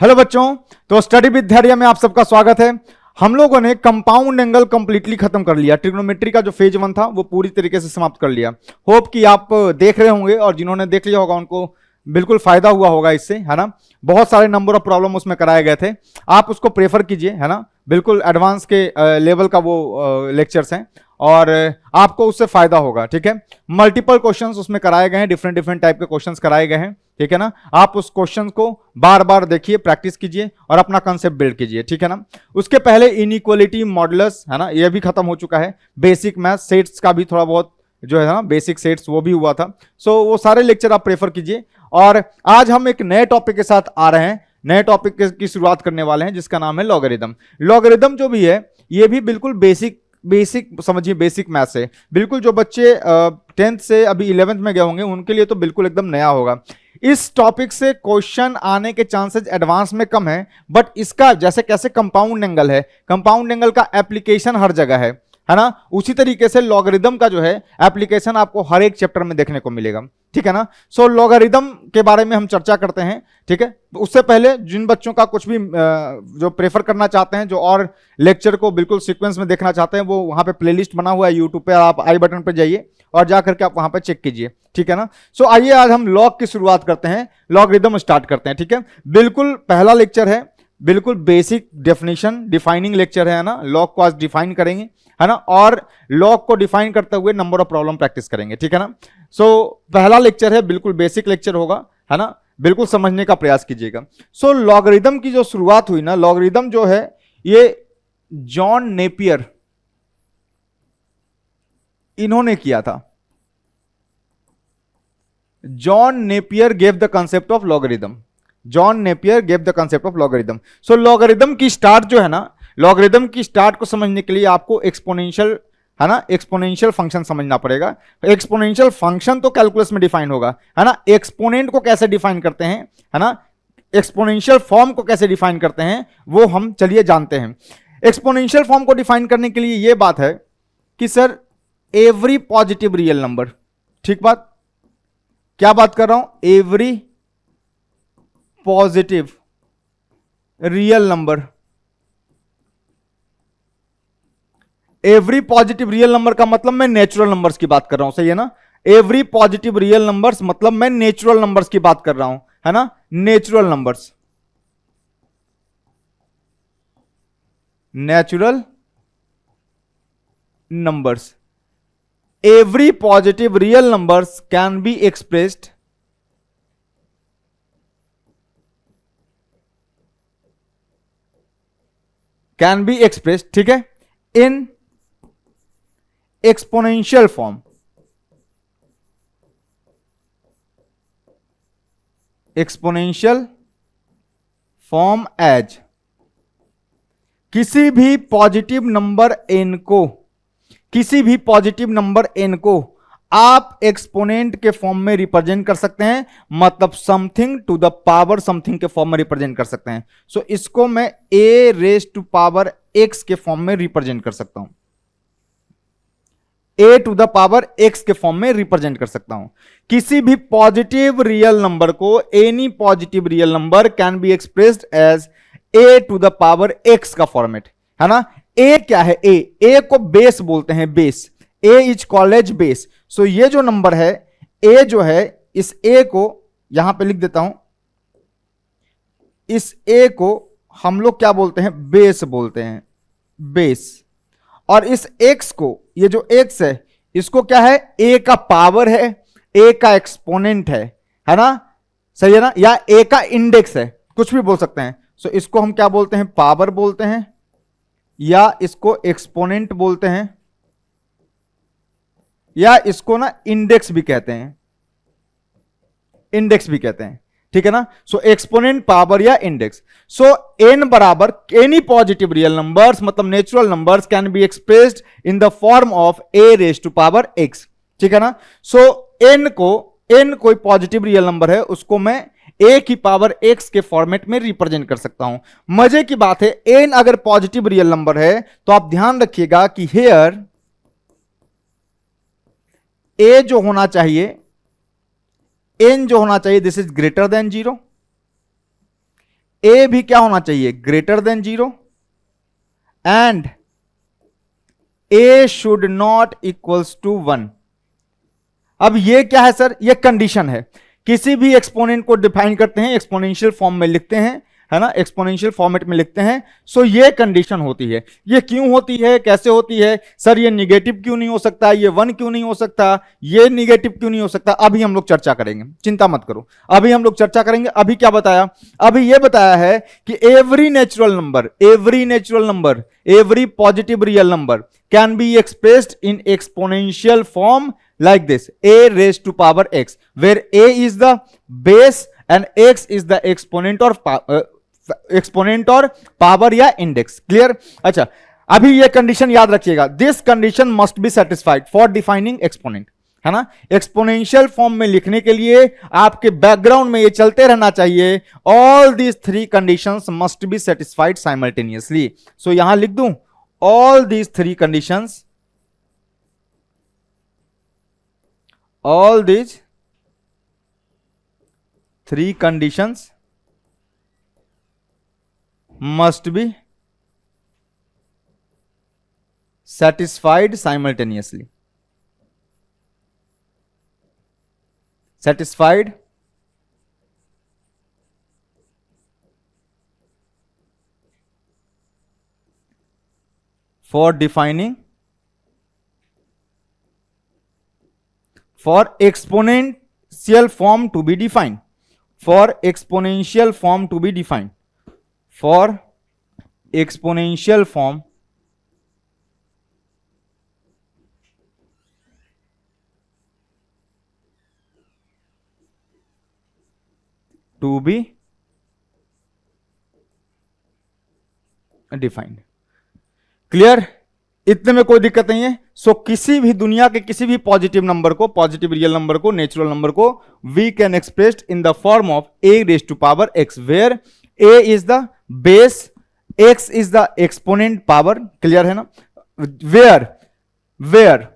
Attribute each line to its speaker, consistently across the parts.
Speaker 1: Hello बच्चों, तो study with धैर्य में आप सबका स्वागत है। हम लोगों ने कंपाउंड एंगल कंप्लीटली खत्म कर लिया। ट्रिग्नोमेट्री का जो फेज 1 था वो पूरी तरीके से समाप्त कर लिया। होप कि आप देख रहे होंगे और जिन्होंने देख लिया होगा उनको बिल्कुल फायदा हुआ होगा इससे, है ना। बहुत सारे नंबर ऑफ प्रॉब्लम उसमें कराए गए थे, आप उसको प्रेफर कीजिए, है ना। बिल्कुल एडवांस के लेवल का वो लेक्चर्स हैं और आपको उससे फायदा होगा, ठीक है। मल्टीपल क्वेश्चंस उसमें कराए गए हैं, डिफरेंट डिफरेंट टाइप के क्वेश्चंस कराए गए हैं, ठीक है ना। आप उस क्वेश्चन को बार बार देखिए, प्रैक्टिस कीजिए और अपना कंसेप्ट बिल्ड कीजिए, ठीक है ना। उसके पहले इनइक्वालिटी मॉडुलस, है ना, ये भी खत्म हो चुका है। बेसिक मैथ सेट्स का भी थोड़ा बहुत जो है ना, बेसिक सेट्स वो भी हुआ था। सो वो सारे लेक्चर आप प्रेफर कीजिए। और आज हम एक नए टॉपिक के साथ आ रहे हैं, नए टॉपिक की शुरुआत करने वाले हैं जिसका नाम है लॉगरिदम। लॉगरिदम जो भी है ये भी बिल्कुल बेसिक समझिए, बेसिक मैथ्स है। बिल्कुल जो बच्चे 10th से अभी 11th में गए होंगे उनके लिए तो बिल्कुल एकदम नया होगा। इस टॉपिक से क्वेश्चन आने के चांसेस एडवांस में कम है, बट इसका जैसे कैसे कंपाउंड एंगल है, कंपाउंड एंगल का एप्लीकेशन हर जगह है ना। उसी तरीके से लॉगरिदम का जो है एप्लीकेशन आपको हर एक चैप्टर में देखने को मिलेगा, ठीक है ना। सो लॉगरिदम के बारे में हम चर्चा करते हैं, ठीक है। उससे पहले जिन बच्चों का कुछ भी जो प्रेफर करना चाहते हैं, जो और लेक्चर को बिल्कुल सीक्वेंस में देखना चाहते हैं, वो वहां पे प्लेलिस्ट बना हुआ है यूट्यूब पे, आप आई बटन पर जाइए और जाकर के आप वहां पर चेक कीजिए, ठीक है ना। सो आइए आज हम लॉग की शुरुआत करते हैं, लॉगरिदम स्टार्ट करते हैं, ठीक है। बिल्कुल पहला लेक्चर है, बिल्कुल बेसिक डेफिनेशन डिफाइनिंग लेक्चर है ना। लॉग को आज डिफाइन करेंगे, है ना, और लॉग को डिफाइन करते हुए नंबर ऑफ प्रॉब्लम प्रैक्टिस करेंगे, ठीक है ना। सो पहला लेक्चर है, बिल्कुल बेसिक लेक्चर होगा, है ना। बिल्कुल समझने का प्रयास कीजिएगा। सो लॉगरिदम की जो शुरुआत हुई ना, लॉगरिदम जो है ये जॉन नेपियर इन्होंने किया था। John Napier gave the concept of logarithm. John Napier gave the concept of logarithm. So logarithm की स्टार्ट जो है ना, लॉगरिदम की स्टार्ट को समझने के लिए आपको एक्सपोनेंशियल, है ना, एक्सपोनेंशियल फंक्शन समझना पड़ेगा। एक्सपोनेंशियल फंक्शन तो कैलकुलस में डिफाइन होगा, है ना। एक्सपोनेंट को कैसे डिफाइन करते हैं, है ना, एक्सपोनेंशियल फॉर्म को कैसे डिफाइन करते हैं वो हम चलिए जानते हैं। एक्सपोनेंशियल फॉर्म को डिफाइन करने के लिए यह बात है कि sir every positive real number, ठीक बात, क्या बात कर रहा हूं, every positive real number. Every positive real number का मतलब मैं नेचुरल नंबर्स की बात कर रहा हूं, सही है ना। एवरी पॉजिटिव रियल नंबर्स मतलब मैं नेचुरल नंबर्स की बात कर रहा हूं, है ना, natural numbers, natural numbers. Every positive real numbers can be expressed ठीक है, in exponential form. Exponential form as किसी भी पॉजिटिव नंबर n को, किसी भी पॉजिटिव नंबर n को आप एक्सपोनेंट के फॉर्म में रिप्रेजेंट कर सकते हैं, मतलब something to the power something के फॉर्म में रिप्रेजेंट कर सकते हैं। सो इसको मैं a raise to power x के फॉर्म में रिप्रेजेंट कर सकता हूं, a to the power x के फॉर्म में रिप्रेजेंट कर सकता हूं। किसी भी पॉजिटिव रियल नंबर को, any positive real number can be expressed as a to the power x का फॉर्मेट, है ना। a क्या है, a को बेस बोलते हैं, base, a is called as base. So ये जो नंबर है a जो है, इस a को यहां पे लिख देता हूं, इस a को हम लोग क्या बोलते हैं, बेस बोलते हैं, बेस। और इस x को, ये जो x है इसको क्या है, a का पावर है, a का एक्सपोनेंट है ना, सही है ना, या a का इंडेक्स है, कुछ भी बोल सकते हैं। सो इसको हम क्या बोलते हैं, पावर बोलते हैं, या इसको एक्सपोनेंट बोलते हैं, या इसको ना इंडेक्स भी कहते हैं, इंडेक्स भी कहते हैं, ठीक है ना। सो एक्सपोनेंट, पावर या इंडेक्स। सो n बराबर एनी पॉजिटिव रियल नंबर्स मतलब natural numbers can be expressed in the form of a raise to power x, ठीक है ना। सो n कोई पॉजिटिव रियल नंबर है, उसको मैं a की पावर x के फॉर्मेट में रिप्रेजेंट कर सकता हूं। मजे की बात है, n अगर पॉजिटिव रियल नंबर है तो आप ध्यान रखिएगा कि हेयर a जो होना चाहिए, n जो होना चाहिए, this is greater than 0, a भी क्या होना चाहिए, greater than 0, and a should not equals to 1। अब ये क्या है सर, ये कंडीशन है। किसी भी एक्सपोनेंट को डिफाइन करते हैं एक्सपोनेंशियल फॉर्म में लिखते हैं, है ना, एक्सपोनेंशियल फॉर्मेट में लिखते हैं। सो ये कंडीशन होती है। ये क्यों होती है, कैसे होती है सर, ये निगेटिव क्यों नहीं हो सकता, ये 1 क्यों नहीं हो सकता, ये निगेटिव क्यों नहीं हो सकता, अभी हम लोग चर्चा करेंगे, चिंता मत करो, अभी हम लोग चर्चा करेंगे। अभी क्या बताया, अभी ये बताया है कि every natural number, every positive real number can be expressed in exponential form like this, a raised to power x, where a is the base and x is the exponent or power या index. Clear? अच्छा, अभी ये condition याद रखिएगा, this condition must be satisfied for defining exponent, है ना। Exponential form में लिखने के लिए आपके बैकग्राउंड में ये चलते रहना चाहिए, all these 3 conditions must be satisfied simultaneously. So यहां लिख दूं, all these 3 conditions, all these 3 conditions must be satisfied simultaneously. Satisfied for defining, for exponential form to be defined, for exponential form to be defined, for exponential form to be defined। Clear? इतने में कोई दिक्कत नहीं है। सो किसी भी दुनिया के किसी भी पॉजिटिव नंबर को, पॉजिटिव रियल नंबर को, नेचुरल नंबर को we can express in the form of a raise to power x, where a is the base, x is the exponent power. Clear है ना? Where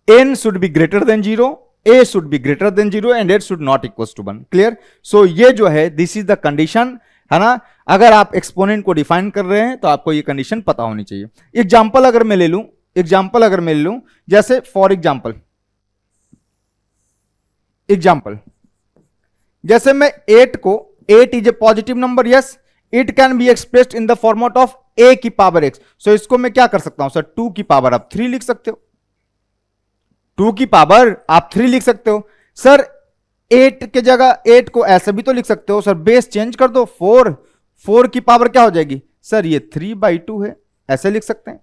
Speaker 1: n should be greater than 0, a should be greater than 0 and h should not equal to 1। Clear? So ये जो है, this is the condition, है ना। अगर आप exponent को डिफाइन कर रहे हैं तो आपको ये कंडीशन पता होनी चाहिए। एग्जांपल अगर मैं ले लूं, जैसे फॉर एग्जांपल जैसे मैं 8 is a positive number, yes, it can be expressed in the format of a की पावर x। सो इसको मैं क्या कर सकता हूं सर, 2 की पावर आप 3 लिख सकते हो, 2 की पावर आप 3 लिख सकते हो। सर 8 के जगह 8 को ऐसे भी तो लिख सकते हो सर, बेस चेंज कर दो, 4 की पावर क्या हो जाएगी सर, ये 3/2 है, ऐसे लिख सकते हैं।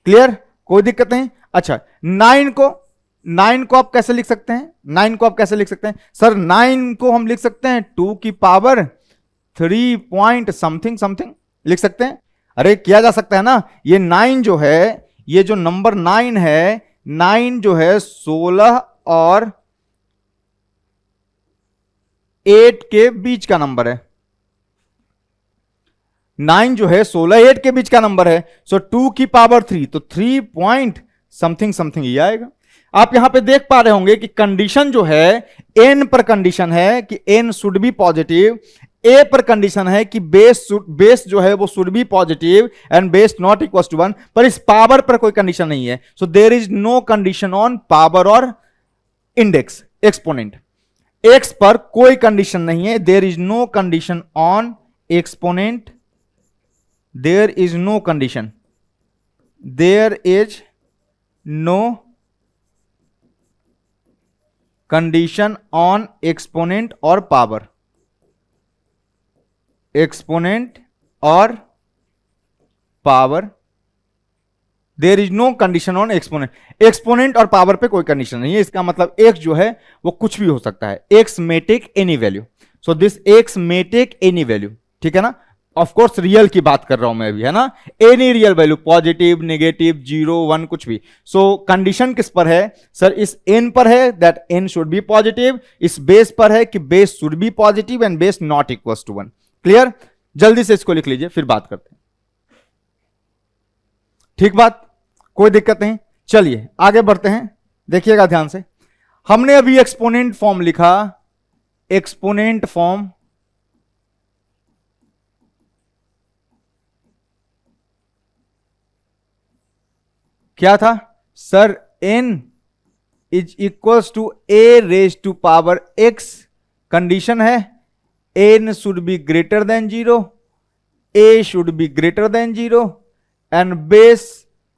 Speaker 1: क्लियर? कोई दिक्कत नहीं। अच्छा, 9 को आप कैसे लिख सकते हैं, 9 को आप कैसे लिख सकते हैं सर, 9 को हम लिख सकते हैं 2 की पावर 3 पॉइंट समथिंग लिख सकते हैं। अरे किया जा सकता है ना। ये 9 जो है, ये जो नंबर 9 है, 9 जो है 16 और 8 के बीच का नंबर है। 9 जो है 16 8 के बीच का नंबर है। सो 2 की पावर 3 तो 3 पॉइंट समथिंग ये आएगा। आप यहां पे देख पा रहे होंगे कि कंडीशन जो है n पर कंडीशन है कि n should be positive, a पर कंडीशन है कि बेस जो है वो should be positive and base not equal to 1, पर इस पावर पर कोई कंडीशन नहीं है। So there is no condition on power और इंडेक्स एक्सपोनेंट। x पर कोई कंडीशन नहीं है, there is no condition on exponent, there is no condition, there is no condition on exponent और पावर, एक्सपोनेंट और power, there is no condition on exponent और power पे कोई कंडीशन नहीं है। इसका मतलब x जो है वो कुछ भी हो सकता है, x may take any value, so this x may take any value, ठीक है ना। ऑफ कोर्स रियल की बात कर रहा हूं मैं अभी, है ना, any real value, positive, negative, 0, 1, कुछ भी। सो कंडीशन किस पर है सर, इस n पर है that n should be positive, इस बेस पर है कि base should be positive and base not equal to 1। Clear? जल्दी से इसको लिख लीजिए, फिर बात करते हैं। ठीक बात, कोई दिक्कत नहीं। चलिए आगे बढ़ते हैं, देखिएगा ध्यान से। हमने अभी एक्सपोनेंट फॉर्म लिखा, एक्सपोनेंट फॉर्म क्या था sir, n is equals to a raise to power x, condition है n should be greater than 0, a should be greater than 0 and base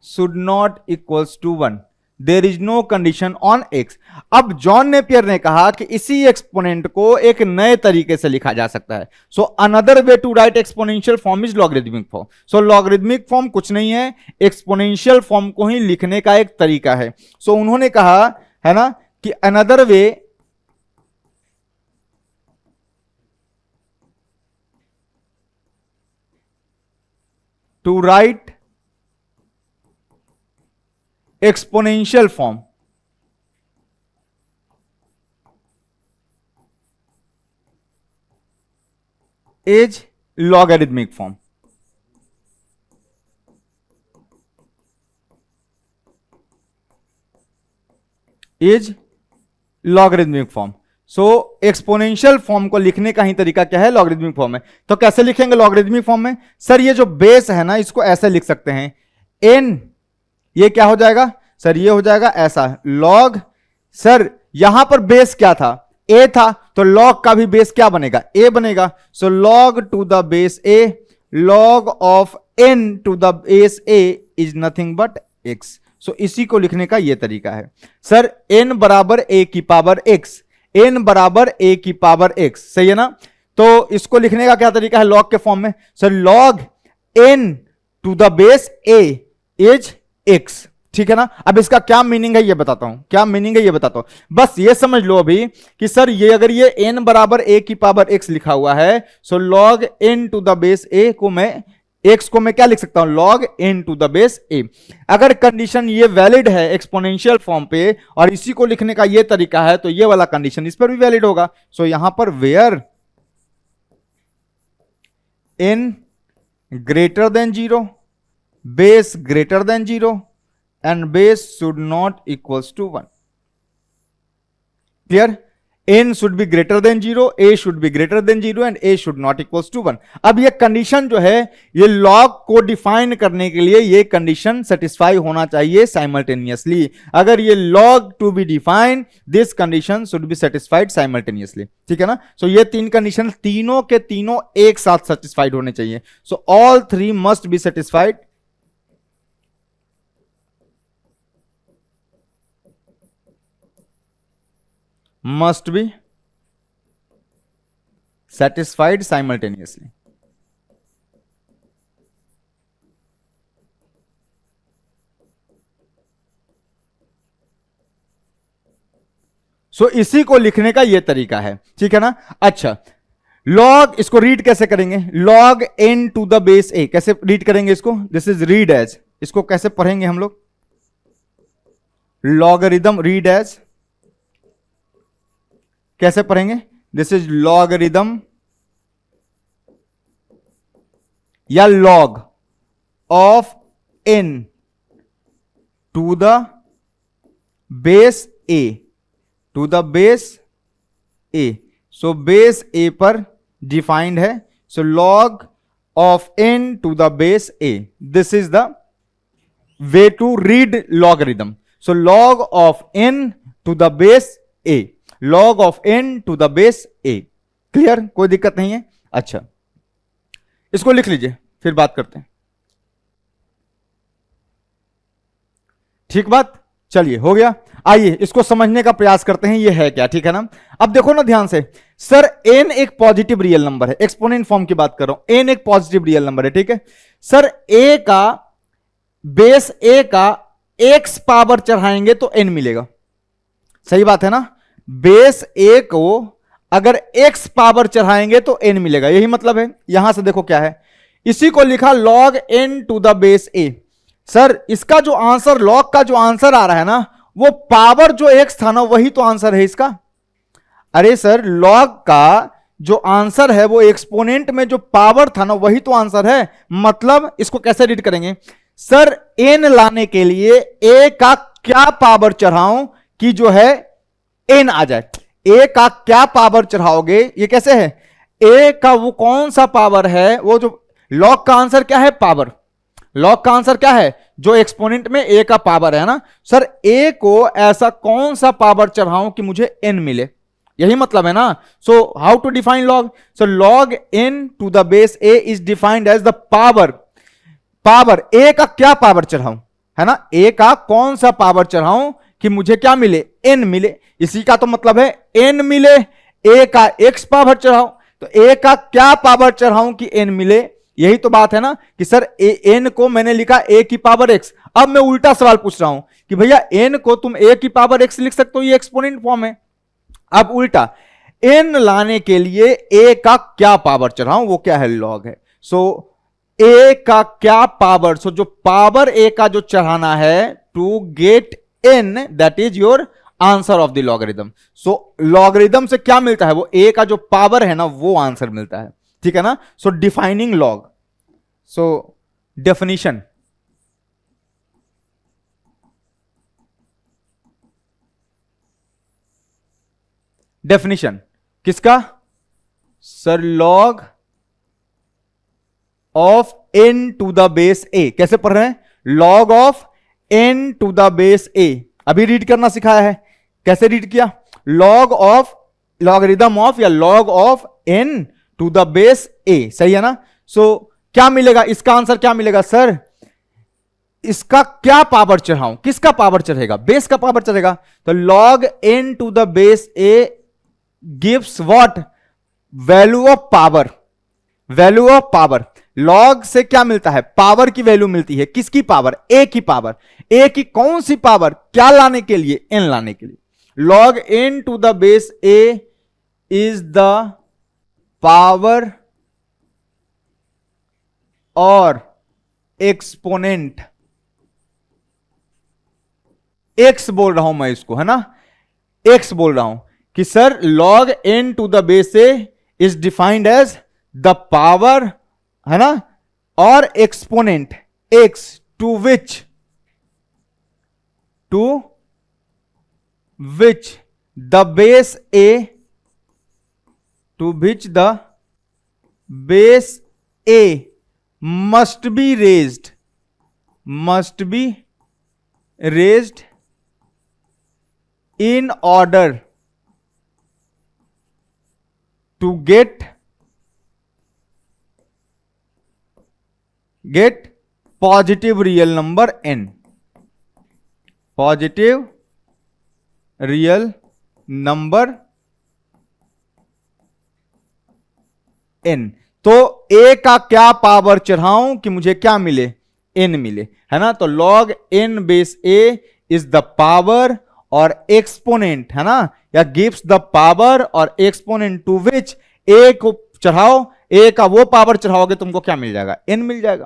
Speaker 1: should not equals to 1, there is no condition on x। अब John Napier ने कहा कि इसी exponent को एक नए तरीके से लिखा जा सकता है। So another way to write exponential form is logarithmic form. So logarithmic form कुछ नहीं है, एक्सपोनेंशियल फॉर्म को ही लिखने का एक तरीका है। सो उन्होंने कहा है ना कि another way to write exponential form is logarithmic form। is logarithmic form। So exponential form को लिखने का ही तरीका क्या है, लॉगरिथमिक फॉर्म में। तो कैसे लिखेंगे लॉगरिथमिक फॉर्म में? सर ये जो बेस है ना, इसको ऐसे लिख सकते हैं, n ये क्या हो जाएगा सर, ये हो जाएगा ऐसा लॉग, सर यहां पर बेस क्या था, a था, तो लॉग का भी बेस क्या बनेगा, a बनेगा। So log to the base a, log of n to the base a is nothing but x। So इसी को लिखने का ये तरीका है। सर n बराबर a की पावर x, n बराबर a की पावर x, सही है ना। तो इसको लिखने का क्या तरीका है लॉग के फॉर्म में, sir log n to the base a is x, ठीक है ना। अब इसका क्या मीनिंग है ये बताता हूं, क्या मीनिंग है ये बताता हूं। बस ये समझ लो अभी कि सर ये अगर ये n बराबर a की पावर x लिखा हुआ है, so log n to the base a को मैं x को मैं क्या लिख सकता हूं, log n to the base a। अगर कंडीशन ये वैलिड है एक्सपोनेंशियल फॉर्म पे और इसी को लिखने का ये तरीका है, तो ये वाला कंडीशन इस पर भी वैलिड होगा। सो यहां पर where n greater than 0, base greater than 0 and base should not equals to 1, clear। n should be greater than 0, a should be greater than 0 and a should not equals to 1। अब ये condition जो है, ये log को define करने के लिए ये कंडीशन सेटिस्फाई होना चाहिए साइमल्टेनियसली। अगर ये log to be define, this condition should be satisfied simultaneously, ठीक है ना। सो ये तीन कंडीशन तीनों के तीनों एक साथ सेटिस्फाइड होने चाहिए। So all three must be satisfied, must be satisfied simultaneously। सो इसी को लिखने का यह तरीका है, ठीक है ना। अच्छा, लॉग इसको रीड कैसे करेंगे, log n to the base a, कैसे रीड करेंगे इसको, दिस इज रीड एज, इसको कैसे पढ़ेंगे हम लोग, लॉगरिदम रीड एज, कैसे पढ़ेंगे, दिस इज लॉगरिदम या log of n to the base a, to the base a। So base a पर डिफाइंड है, so log of n to the base a, this is the way to read logarithm. So log of n to the base a, log of n to the base a, clear, कोई दिक्कत नहीं है। अच्छा, इसको लिख लीजिए, फिर बात करते हैं, ठीक बात। चलिए हो गया, आइए इसको समझने का प्रयास करते हैं, ये है क्या, ठीक है ना। अब देखो ना ध्यान से, सर n एक पॉजिटिव रियल नंबर है, एक्सपोनेंट फॉर्म की बात कर रहा हूं, n एक पॉजिटिव रियल नंबर है, ठीक है। सर a का बेस a का x पावर चढ़ाएंगे तो n मिलेगा, सही बात है ना। बेस a को अगर x पावर चढ़ाएंगे तो n मिलेगा, यही मतलब है। यहां से देखो क्या है, इसी को लिखा log n to the base a। Sir इसका जो आंसर, लॉग का जो आंसर आ रहा है ना, वो पावर जो x था ना, वही तो आंसर है इसका। अरे सर लॉग का जो आंसर है वो एक्सपोनेंट में जो पावर था ना, वही तो आंसर है। मतलब इसको कैसे रीड करेंगे, सर n लाने के लिए a का क्या पावर चढ़ाऊं कि जो है n आ जाए, a का क्या पावर चढ़ाओगे, ये कैसे है, a का वो कौन सा पावर है, वो जो लॉग का आंसर क्या है, पावर। लॉग का आंसर क्या है, जो एक्सपोनेंट में a का पावर है ना। सर a को ऐसा कौन सा पावर चढ़ाऊं कि मुझे n मिले, यही मतलब है ना। So how to define log, so log n to the base a is defined as the power, power a का क्या पावर चढ़ाऊं, है ना, a का कौन सा पावर चढ़ाऊं कि मुझे क्या मिले, n मिले। इसी का तो मतलब है n मिले, a का x पावर चढ़ाऊं, तो a का क्या पावर चढ़ाऊं कि n मिले, यही तो बात है ना कि सर n को मैंने लिखा a की पावर x। अब मैं उल्टा सवाल पूछ रहा हूं कि भैया n को तुम a की पावर x लिख सकते हो, ये एक्सपोनेंट फॉर्म है। अब उल्टा n लाने के लिए a का क्या पावर चढ़ाऊं, वो क्या है, लॉग है। सो a का क्या पावर, सो जो पावर a का जो चढ़ाना है to get n, that is your answer of the logarithm. So logarithm से क्या मिलता है, वो a का जो पावर है ना वो आंसर मिलता है, ठीक है ना। So defining log, so definition, definition किसका, sir log of n to the base a। कैसे पढ़ रहे हैं, log of n to the base a। अभी रीड करना सिखाया है, कैसे रीड किया, लॉग ऑफ, लॉगरिथम ऑफ या log of n to the base a, सही है ना। सो क्या मिलेगा, इसका आंसर क्या मिलेगा, सर इसका क्या पावर चढ़ाऊं, किसका पावर चढ़ेगा, बेस का पावर चढ़ेगा। तो log n to the base a gives what, value of power, value of power. Log से क्या मिलता है, पावर की वैल्यू मिलती है, किसकी पावर, a की पावर। a की कौन सी पावर, क्या लाने के लिए, n लाने के लिए। Log n to the base a is the power और एक्सपोनेंट, x बोल रहा हूं मैं इसको, है ना, x बोल रहा हूं कि sir log n to the base a is defined as the power, है ना, और exponent x to which the base a, to which the base a must be raised in order to get positive real number n, positive real number n। तो a का क्या power चढ़ाऊं कि मुझे क्या मिले, n मिले, है ना। तो log n base a is the power और एक्सपोनेंट, है ना, या गिव्स द पावर और एक्सपोनेंट टू विच a को चढ़ाओ, a का वो पावर चढ़ाओगे तुमको क्या मिल जाएगा, n मिल जाएगा।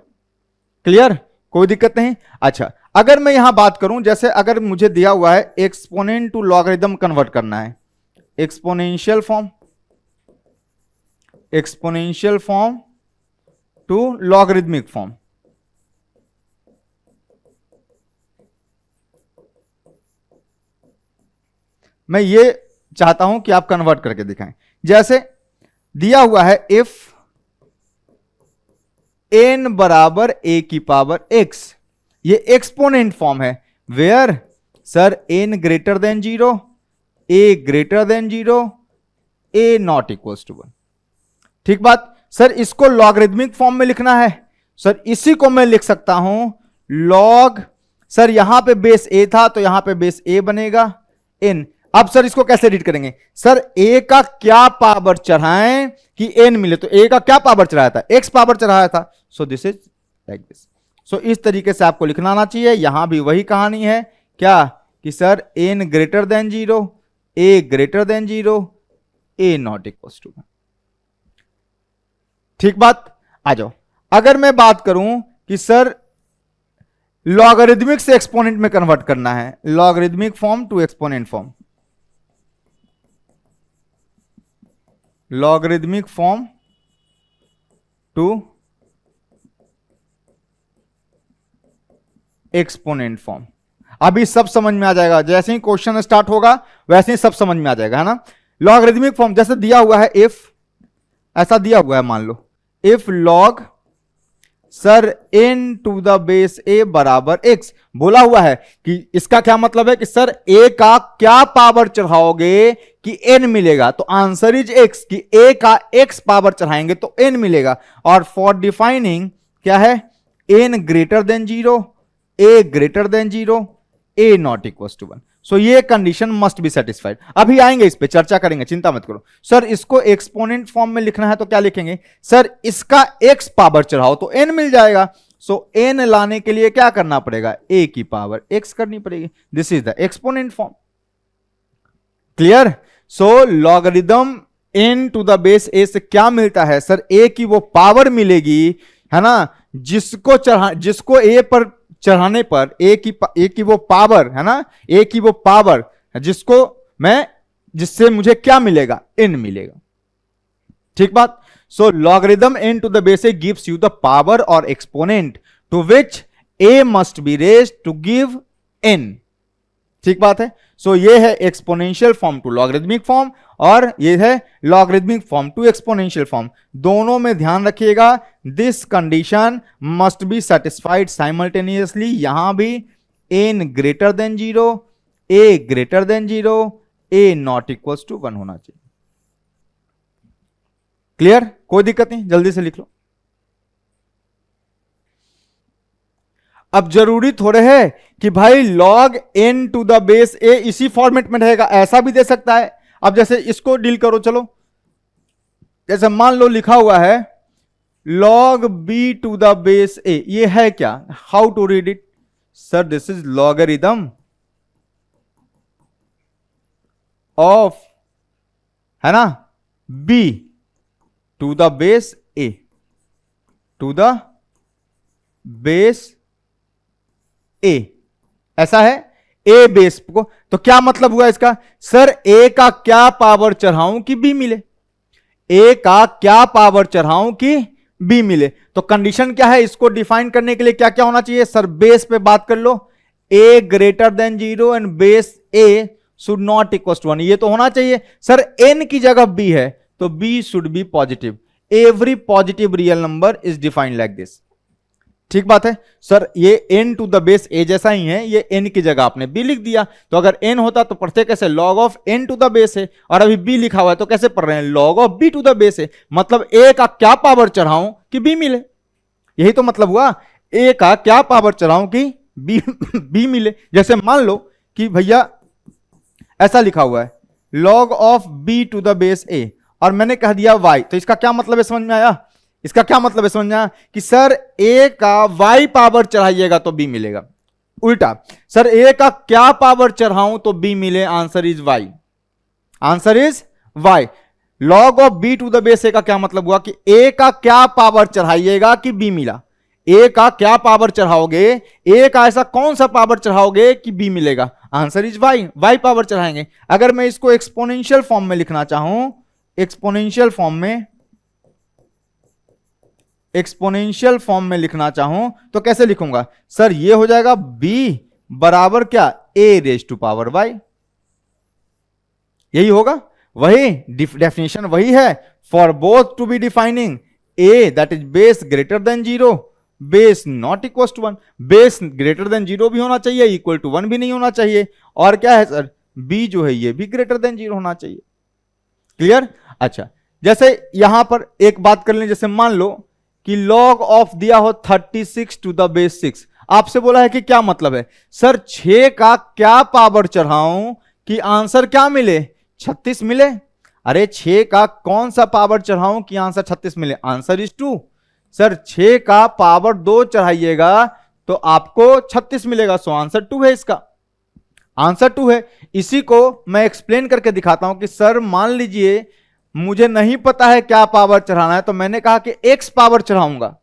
Speaker 1: क्लियर, कोई दिक्कत नहीं। अच्छा, अगर मैं यहां बात करूं, जैसे अगर मुझे दिया हुआ है एक्सपोनेंट टू लॉगरिथम कन्वर्ट करना है, exponential form, exponential form to logarithmic form. मैं ये चाहता हूं कि आप कन्वर्ट करके दिखाएं। जैसे दिया हुआ है इफ n बराबर a की पावर x, ये एक्सपोनेंट फॉर्म है, where sir n greater than 0, a greater than 0, a not equals to 1। ठीक बात। सर इसको लॉगरिथमिक फॉर्म में लिखना है, सर इसी को मैं लिख सकता हूं लॉग, सर यहां पे बेस a था तो यहां पे बेस a बनेगा n। अब सर इसको कैसे रीड करेंगे, सर a का क्या पावर चढ़ाएं कि n मिले, तो a का क्या पावर चढ़ाया था, x पावर चढ़ाया था। So this is like this. So इस तरीके से आपको लिखना आना चाहिए। यहां भी वही कहानी है क्या कि sir n greater than 0, a greater than 0, a not equals to 1। ठीक बात। आ जाओ, अगर मैं बात करूं कि सर लॉगरिथमिक से एक्सपोनेंट में कन्वर्ट करना है, logarithmic form to exponent form, logarithmic form to exponent form. अभी सब समझ में आ जाएगा, जैसे ही क्वेश्चन स्टार्ट होगा वैसे ही सब समझ में आ जाएगा, है ना। लॉगरिथमिक फॉर्म जैसे दिया हुआ है, इफ ऐसा दिया हुआ है, मान लो if log sir n to the base a बराबर x बोला हुआ है कि इसका क्या मतलब है कि सर a का क्या पावर चढ़ाओगे कि n मिलेगा, तो आंसर इज x कि a का x पावर चढ़ाएंगे तो n मिलेगा। और फॉर डिफाइनिंग क्या है, n greater than 0, a greater than 0, a not equal to 1। So ये कंडीशन मस्ट बी सेटिस्फाइड। अभी आएंगे, इस पे चर्चा करेंगे, चिंता मत करो। सर इसको एक्सपोनेंट फॉर्म में लिखना है तो क्या लिखेंगे, सर इसका x पावर चढ़ाओ तो n मिल जाएगा। सो n लाने के लिए क्या करना पड़ेगा, a की पावर x करनी पड़ेगी। This is the exponent form. Clear. So logarithm n to the base a से क्या मिलता है, सर a की वो पावर मिलेगी, है ना, जिसको a पर चढ़ाने पर a की वो पावर है ना, a की वो पावर जिससे मुझे क्या मिलेगा, n मिलेगा। ठीक बात। So logarithm n to the base a gives you the power और exponent to which a must be raised to give n। ठीक बात है। सो ये है exponential form to logarithmic form और ये है logarithmic form to exponential form. दोनों में ध्यान रखिएगा, this condition must be satisfied simultaneously. यहां भी n greater than 0, a greater than 0, a not equal to 1 होना चाहिए। क्लियर, कोई दिक्कत नहीं, जल्दी से लिख लो। अब जरूरी थोड़े है कि भाई log n to the base a इसी फॉर्मेट में रहेगा, ऐसा भी दे सकता है। अब जैसे इसको डील करो, चलो जैसे मान लो लिखा हुआ है log b to the base a, ये है क्या, how to read it, sir this is logarithm of, है ना, b to the base a, to the base a, ऐसा है a बेस को। तो क्या मतलब हुआ इसका, सर a का क्या पावर चढ़ाऊं कि b मिले, a का क्या पावर चढ़ाऊं कि b मिले। तो कंडीशन क्या है, इसको डिफाइन करने के लिए क्या क्या होना चाहिए, सर बेस पे बात कर लो, a greater than 0 and base a should not equal to 1, ये तो होना चाहिए। सर n की जगह b है तो b should be positive, every positive real number is defined like this. ठीक बात है। सर ये n to the base a जैसा ही है, ये n की जगह आपने b लिख दिया, तो अगर n होता तो पढ़ते कैसे, log of n to the base है, और अभी b लिखा हुआ है तो कैसे पढ़ रहे हैं, log of b to the base है। मतलब a का क्या पावर चढ़ाऊं कि b मिले, यही तो मतलब हुआ, a का क्या पावर चढ़ाऊं कि b मिले। जैसे मान लो कि भैया ऐसा लिखा हुआ है log of b to the base a, और मैंने कह दिया y, तो इसका क्या मतलब है, समझ में आया, इसका क्या मतलब है समझना, कि सर a का y पावर चढ़ाइएगा तो b मिलेगा। उल्टा, सर a का क्या पावर चढ़ाऊं तो b मिले, answer is y, answer is y। log of b to the base a का क्या मतलब हुआ कि a का क्या पावर चढ़ाइएगा कि b मिला, a का क्या पावर चढ़ाओगे, a का ऐसा कौन सा पावर चढ़ाओगे कि b मिलेगा, answer is y, y power चढ़ाएंगे। अगर मैं इसको एक्सपोनेंशियल फॉर्म में लिखना चाहूं, एक्सपोनेंशियल फॉर्म में लिखना चाहूं तो कैसे लिखूंगा, सर ये हो जाएगा b बराबर क्या, a raise to power y, यही होगा, वही डेफिनेशन वही है, for both to be defining a that is base greater than 0, base not equal to 1, base greater than 0 भी होना चाहिए, इक्वल टू 1 भी नहीं होना चाहिए, और क्या है सर b जो है ये भी ग्रेटर देन 0 होना चाहिए। क्लियर। अच्छा, जैसे यहां पर एक बात कर लें, जैसे मान लो कि log ऑफ दिया हो 36 टू द बेस 6, आपसे बोला है कि क्या मतलब है, सर 6 का क्या पावर चढ़ाऊं कि आंसर क्या मिले, 36 मिले। अरे 6 का कौन सा पावर चढ़ाऊं कि आंसर 36 मिले, आंसर इज 2। सर 6 का पावर 2 चढ़ाइएगा तो आपको 36 मिलेगा, सो आंसर 2 है, इसका आंसर 2 है। इसी को मैं एक्सप्लेन करके दिखाता हूं कि सर मान लीजिए मुझे नहीं पता है क्या पावर चढ़ाना है, तो मैंने कहा कि x पावर चढ़ाऊंगा,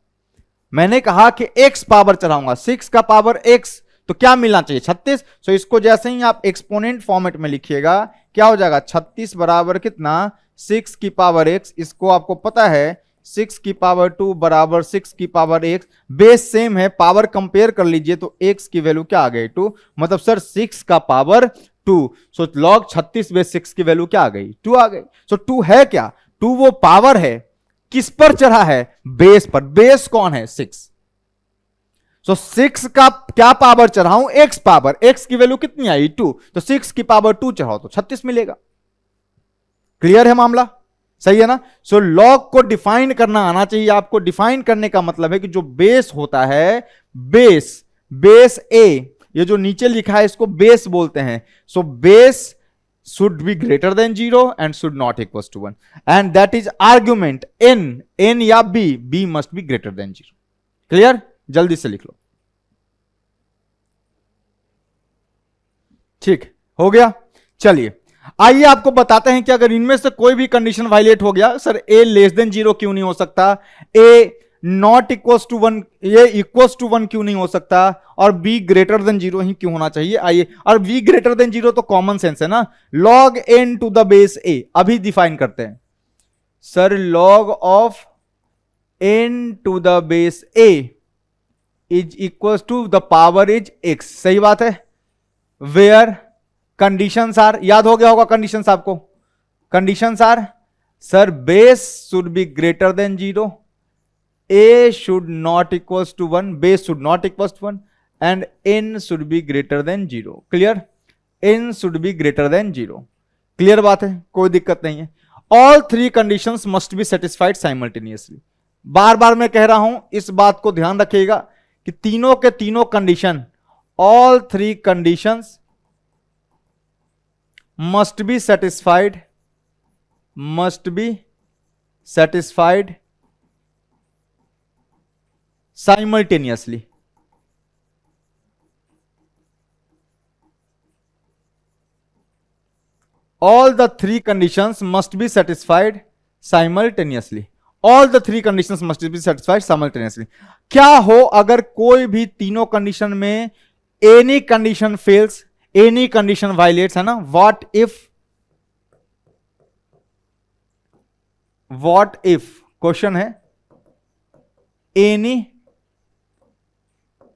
Speaker 1: मैंने कहा कि x पावर चढ़ाऊंगा, 6 का पावर x, तो क्या मिलना चाहिए 36। सो इसको जैसे ही आप एक्सपोनेंट फॉर्मेट में लिखिएगा क्या हो जाएगा, 36 बराबर कितना, 6 की पावर x, इसको आपको पता है 6 की पावर 2 बराबर 6 की पावर x, बेस सेम है, पावर कंपेयर कर लीजिए तो x की वैल्यू क्या आ गई 2, मतलब सर 6 का पावर 2, सो log 36 बेस 6 की वैल्यू क्या आ गई 2 आ गई। सो 2 है क्या, 2 वो पावर है, किस पर चढ़ा है, बेस पर, बेस कौन है 6, सो 6 का क्या पावर चढ़ाऊं, x पावर, x की वैल्यू कितनी आई 2, तो 6 की पावर 2 चढ़ाओ तो 36 मिलेगा। क्लियर है मामला, सही है ना। सो लॉग को डिफाइन करना आना चाहिए आपको। डिफाइन करने का मतलब है कि जो बेस होता है, बेस ए, ये जो नीचे लिखा है इसको बेस बोलते हैं। So base should be greater than 0 and should not equals to 1, and that is argument n या b must be greater than 0। Clear, जल्दी से लिख लो। ठीक हो गया। चलिए आइए आपको बताते हैं कि अगर इनमें से कोई भी कंडीशन वायलेट हो गया, सर a लेस देन 0 क्यों नहीं हो सकता, a नॉट इक्वल्स टू 1, ये इक्वल्स टू 1 क्यों नहीं हो सकता, और b ग्रेटर देन 0 ही क्यों होना चाहिए। आइए, और b ग्रेटर देन 0 तो कॉमन सेंस है ना, log n to the base a। अभी डिफाइन करते हैं sir, log of n to the base a is equals to the power is x। सही बात है। वेयर कंडीशंस आर, याद हो गया होगा कंडीशंस आपको। Conditions are sir, base should be greater than 0, a should not equals to 1, base should not equals to 1, and n should be greater than 0। Clear, n should be greater than 0। Clear बात है, कोई दिक्कत नहीं है। All three conditions must be satisfied simultaneously. बार बार मैं कह रहा हूं, इस बात को ध्यान रखिएगा कि तीनों के तीनों condition, all three conditions must be satisfied simultaneously। all the three conditions must be satisfied simultaneously। all the three conditions must be satisfied simultaneously। क्या हो अगर कोई भी तीनों कंडीशन में any condition fails, any condition violets, है ना। What if question है, any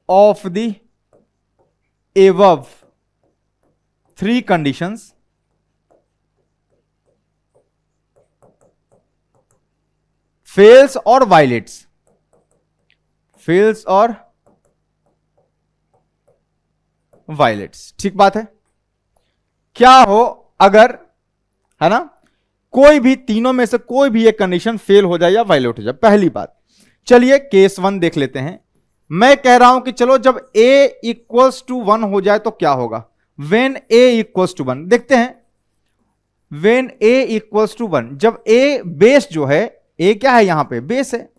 Speaker 1: of the above three conditions fails or violates, ठीक बात है। क्या हो अगर, है ना, कोई भी तीनों में से कोई भी एक कंडीशन फेल हो जाए या वायलेट हो जाए। पहली बात, चलिए केस 1 देख लेते हैं। मैं कह रहा हूं कि चलो जब a इक्वल्स टू 1 हो जाए तो क्या होगा, वेन a इक्वल्स टू 1। देखते हैं, वेन a इक्वल्स टू 1, जब a बेस जो है, a क्या है यहां पे, बेस है।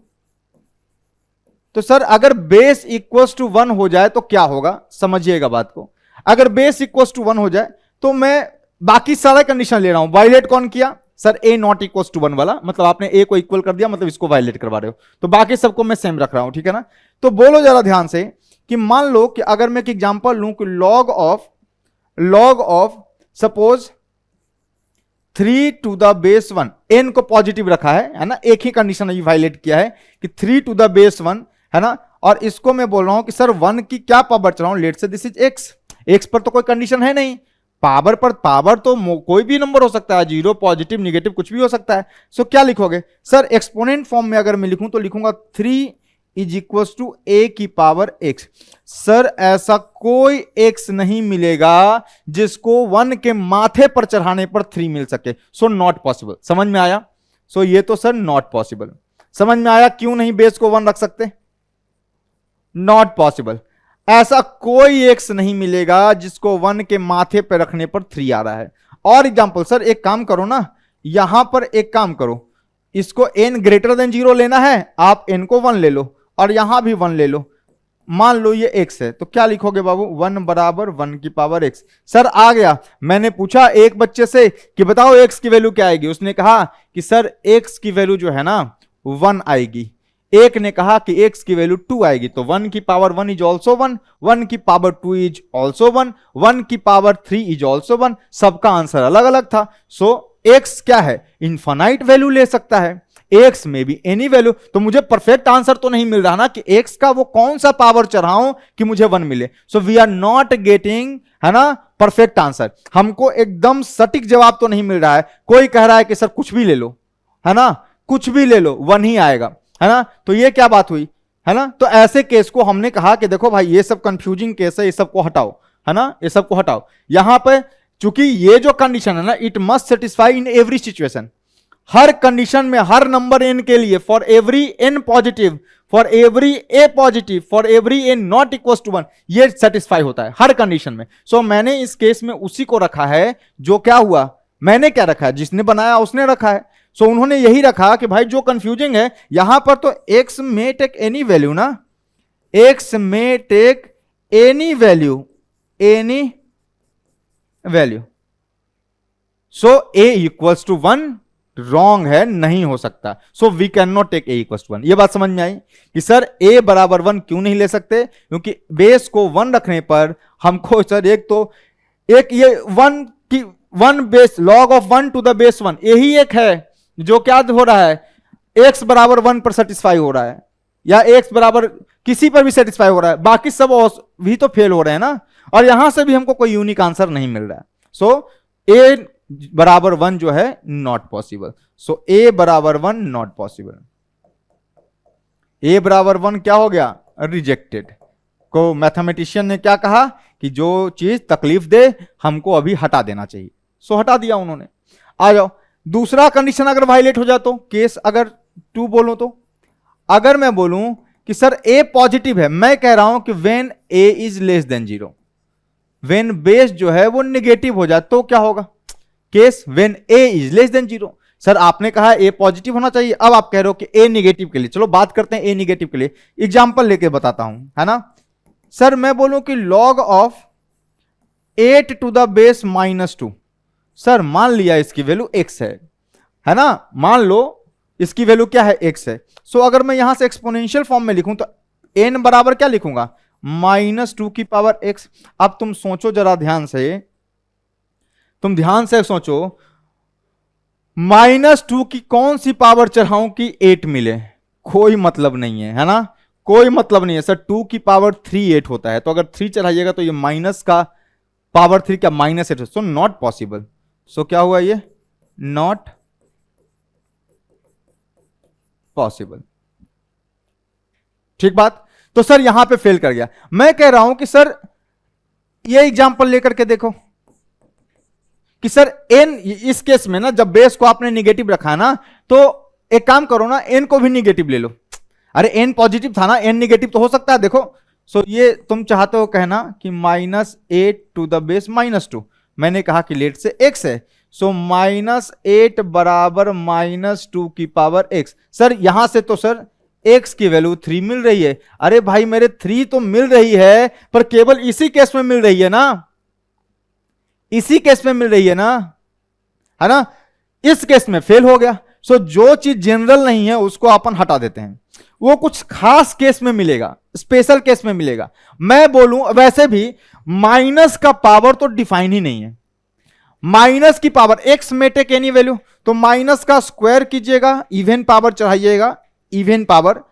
Speaker 1: तो सर अगर बेस इक्वल्स टू 1 हो जाए तो क्या होगा, समझिएगा बात को। अगर बेस इक्वल्स टू 1 हो जाए तो मैं बाकी सारा कंडीशन ले रहा हूं। वायलेट कौन किया sir, a not equals to 1 वाला, मतलब आपने a को इक्वल कर दिया, मतलब इसको वायलेट करवा रहे हो, तो बाकी सबको मैं सेम रख रहा हूं, ठीक है ना। तो बोलो जरा ध्यान से कि मान लो कि अगर मैं एक एग्जांपल लूं कि log of suppose 3 to the base 1, n को पॉजिटिव रखा है ना, एक ही कंडीशन अभी वायलेट किया है कि 3 टू द बेस 1, है ना। और इसको मैं बोल रहा हूं कि सर 1 की क्या पावर चलाऊं, लेट से दिस इज x पर तो कोई कंडीशन है नहीं, पावर पर पावर तो कोई भी नंबर हो सकता है, 0 पॉजिटिव नेगेटिव कुछ भी हो सकता है। सो क्या लिखोगे सर, एक्सपोनेंट फॉर्म में अगर मैं लिखूं तो लिखूंगा 3 इज इक्वल्स टू a की पावर x। सर ऐसा कोई x नहीं मिलेगा जिसको 1 के माथे पर चढ़ाने पर 3 मिल सके। So not possible. समझ में आया। सो ये तो सर नॉट पॉसिबल। समझ में आया क्यों नहीं बेस को 1 रख सकते, नॉट पॉसिबल। ऐसा कोई x नहीं मिलेगा जिसको 1 के माथे पर रखने पर 3 आ रहा है। और एग्जांपल सर, एक काम करो ना, यहां पर एक काम करो, इसको n ग्रेटर देन 0 लेना है, आप n को 1 ले लो और यहां भी 1 ले लो। मान लो ये x है तो क्या लिखोगे बाबू, 1 बराबर 1 की पावर x। सर आ गया। मैंने पूछा एक बच्चे से कि बताओ x की वैल्यू क्या आएगी, उसने कहा कि सर x की वैल्यू जो है ना 1 आएगी। एक ने कहा कि x की वैल्यू 2 आएगी, तो 1 की पावर 1 इज ऑल्सो 1, 1 की पावर 2 इज ऑल्सो 1, 1 की पावर 3 इज ऑल्सो 1। सबका आंसर अलग अलग था। सो x क्या है, इनफाइनाइट वैल्यू ले सकता है, x में भी एनी वैल्यू। तो मुझे परफेक्ट आंसर तो नहीं मिल रहा ना कि x का वो कौन सा पावर चढ़ाऊं कि मुझे 1 मिले। So we are not getting, है ना, परफेक्ट आंसर। हमको एकदम सटीक जवाब तो नहीं मिल रहा है। कोई कह रहा है कि सर कुछ भी ले लो, है ना, कुछ भी ले लो 1 ही आएगा, है ना। तो ये क्या बात हुई, है ना। तो ऐसे केस को हमने कहा कि देखो भाई ये सब कंफ्यूजिंग केस है, ये सब को हटाओ, है ना, ये सब को हटाओ। यहां पर चूंकि ये जो कंडीशन है ना, it must satisfy in every situation, हर कंडीशन में, हर नंबर n के लिए, for every n positive, for every a positive, for every n not equal to 1, ये सेटिस्फाई होता है हर कंडीशन में। सो मैंने इस केस में उसी को रखा है जो क्या हुआ, मैंने क्या रखा है, जिसने बनाया उसने रखा है। सो उन्होंने यही रखा कि भाई जो कंफ्यूजिंग है यहां पर तो x में टेक एनी वैल्यू ना, x में take any value, any value, so a equals to 1 wrong है, नहीं हो सकता। So we can not take a equals to 1। ये बात समझ में आई कि सर a बराबर 1 क्यों नहीं ले सकते, क्योंकि बेस को 1 रखने पर हमको सर एक तो एक ये 1 की 1 base log of 1 to the base 1, यही एक है जो क्या हो रहा है, x बराबर 1 पर सेटिस्फाई हो रहा है, या x बराबर किसी पर भी सेटिस्फाई हो रहा है, बाकी सब भी तो फेल हो रहे हैं ना, और यहां से भी हमको कोई यूनिक आंसर नहीं मिल रहा है। सो a बराबर 1 जो है नॉट पॉसिबल। सो a बराबर 1 नॉट पॉसिबल, a बराबर 1 क्या हो गया, रिजेक्टेड। को मैथमेटिशियन ने क्या कहा कि जो चीज तकलीफ दे हमको अभी हटा देना चाहिए, सो हटा दिया उन्होंने। आ जाओ, दूसरा कंडीशन अगर वायलेट हो जाए तो, केस अगर 2 बोलो तो, अगर मैं बोलूं कि सर a पॉजिटिव है, मैं कह रहा हूं कि when a is less than 0, when base जो है वो निगेटिव हो जाए तो क्या होगा, case when a is less than 0। Sir आपने कहा a पॉजिटिव होना चाहिए, अब आप कह रहे हो कि a निगेटिव के लिए, चलो बात करते हैं a निगेटिव के लिए, एग्जांपल लेके बताता हूं, है ना। सर मैं बोलूं कि log of 8 to the base -2, sir मान लिया इसकी वैल्यू x है ना, मान लो इसकी वैल्यू क्या है, x है। सो अगर मैं यहां से एक्सपोनेंशियल फॉर्म में लिखूं तो n बराबर क्या लिखूंगा, -2 की पावर x। अब तुम सोचो जरा ध्यान से, तुम ध्यान से सोचो, -2 की कौन सी पावर चढ़ाऊं कि 8 मिले, कोई मतलब नहीं है, है ना, कोई मतलब नहीं है। सर 2 की पावर 3 8 होता है, तो अगर 3 चढ़ाइएगा तो ये माइनस का पावर 3 क्या -8, सो नॉट पॉसिबल। सो क्या हुआ, ये नॉट पॉसिबल, ठीक बात। तो सर यहां पे फेल कर गया। मैं कह रहा हूं कि सर ये एग्जांपल लेकर के देखो कि सर n, इस केस में ना जब बेस को आपने निगेटिव रखा ना, तो एक काम करो ना, n को भी निगेटिव ले लो। अरे n पॉजिटिव था ना, n निगेटिव तो हो सकता है, देखो। सो ये तुम चाहते हो कहना कि -8 टू द बेस -2, मैंने कहा कि लेट से x है, सो -8 बराबर -2 की पावर x। सर यहां से तो सर x की वैल्यू 3 मिल रही है। अरे भाई मेरे 3 तो मिल रही है, पर केवल इसी केस में मिल रही है ना, इसी केस में मिल रही है ना, है ना, इस केस में फेल हो गया। सो जो चीज जनरल नहीं है उसको अपन हटा देते हैं, वो कुछ खास केस में मिलेगा, स्पेशल केस में मिलेगा। मैं बोलूं वैसे भी माइनस का पावर तो डिफाइन ही नहीं है, माइनस की पावर x में टेक एनी वैल्यू, तो माइनस का स्क्वायर कीजिएगा, इवन पावर चढ़ाइएगा, इवन पावर,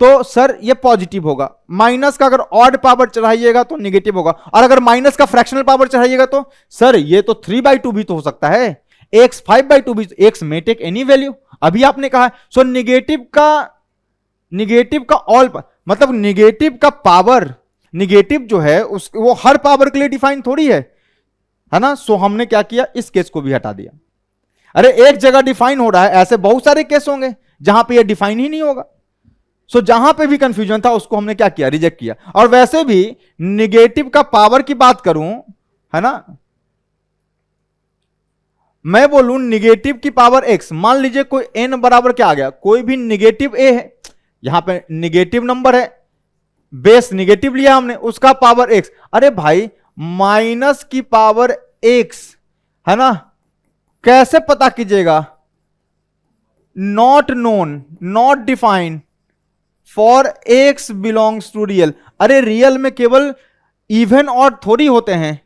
Speaker 1: तो सर ये पॉजिटिव होगा। माइनस का अगर ऑड पावर चढ़ाइएगा तो निगेटिव होगा, और अगर माइनस का फ्रैक्शनल पावर चढ़ाइएगा तो सर ये तो 3/2 भी तो हो सकता है, x 5/2 भी, x में टेक एनी वैल्यू, अभी आपने कहा। सो निगेटिव का ऑल, मतलब निगेटिव का पावर, निगेटिव जो है उस वो हर पावर के लिए डिफाइन थोड़ी है ना। सो हमने क्या किया, इस केस को भी हटा दिया। अरे एक जगह डिफाइन हो रहा है, ऐसे बहुत सारे केस होंगे जहां पे ये डिफाइन ही नहीं होगा। सो जहां पे भी कंफ्यूजन था उसको हमने क्या किया, रिजेक्ट किया। और वैसे भी निगेटिव का पावर की बात करूं, है ना, मैं बोलूं निगेटिव की पावर x, मान लीजिए कोई n बराबर क्या आ गया, कोई भी निगेटिव a है, यहां पे निगेटिव नंबर है, बेस निगेटिव लिया हमने, उसका पावर x। अरे भाई माइनस की पावर x, है ना, कैसे पता कीजिएगा, not known, not defined for x belongs to real. अरे रियल में केवल इवन और थोड़ी होते हैं,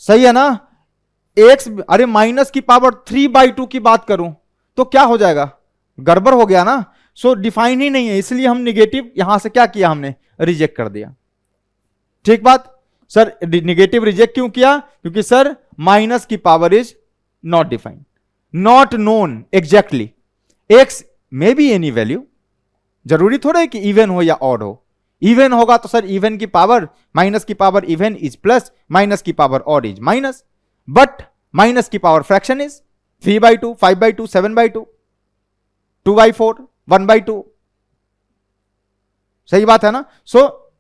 Speaker 1: सही है ना। x, अरे माइनस की पावर 3/2 की बात करूं तो क्या हो जाएगा, गड़बड़ हो गया ना। सो डिफाइन ही नहीं है, इसलिए हम निगेटिव यहां से क्या किया, हमने रिजेक्ट कर दिया, ठीक बात। सर निगेटिव रिजेक्ट क्यों किया, क्योंकि सर माइनस की power is not defined, not known exactly, x may be any value, जरूरी थोड़ा है कि इवन हो या ऑड हो। इवन होगा तो सर इवन की पावर माइनस की power even is plus, minus की power odd is minus, but minus की पावर फ्रैक्शन इज 3/2, 5/2, 7/2, 2/4, 1/2। सही बात है ना? So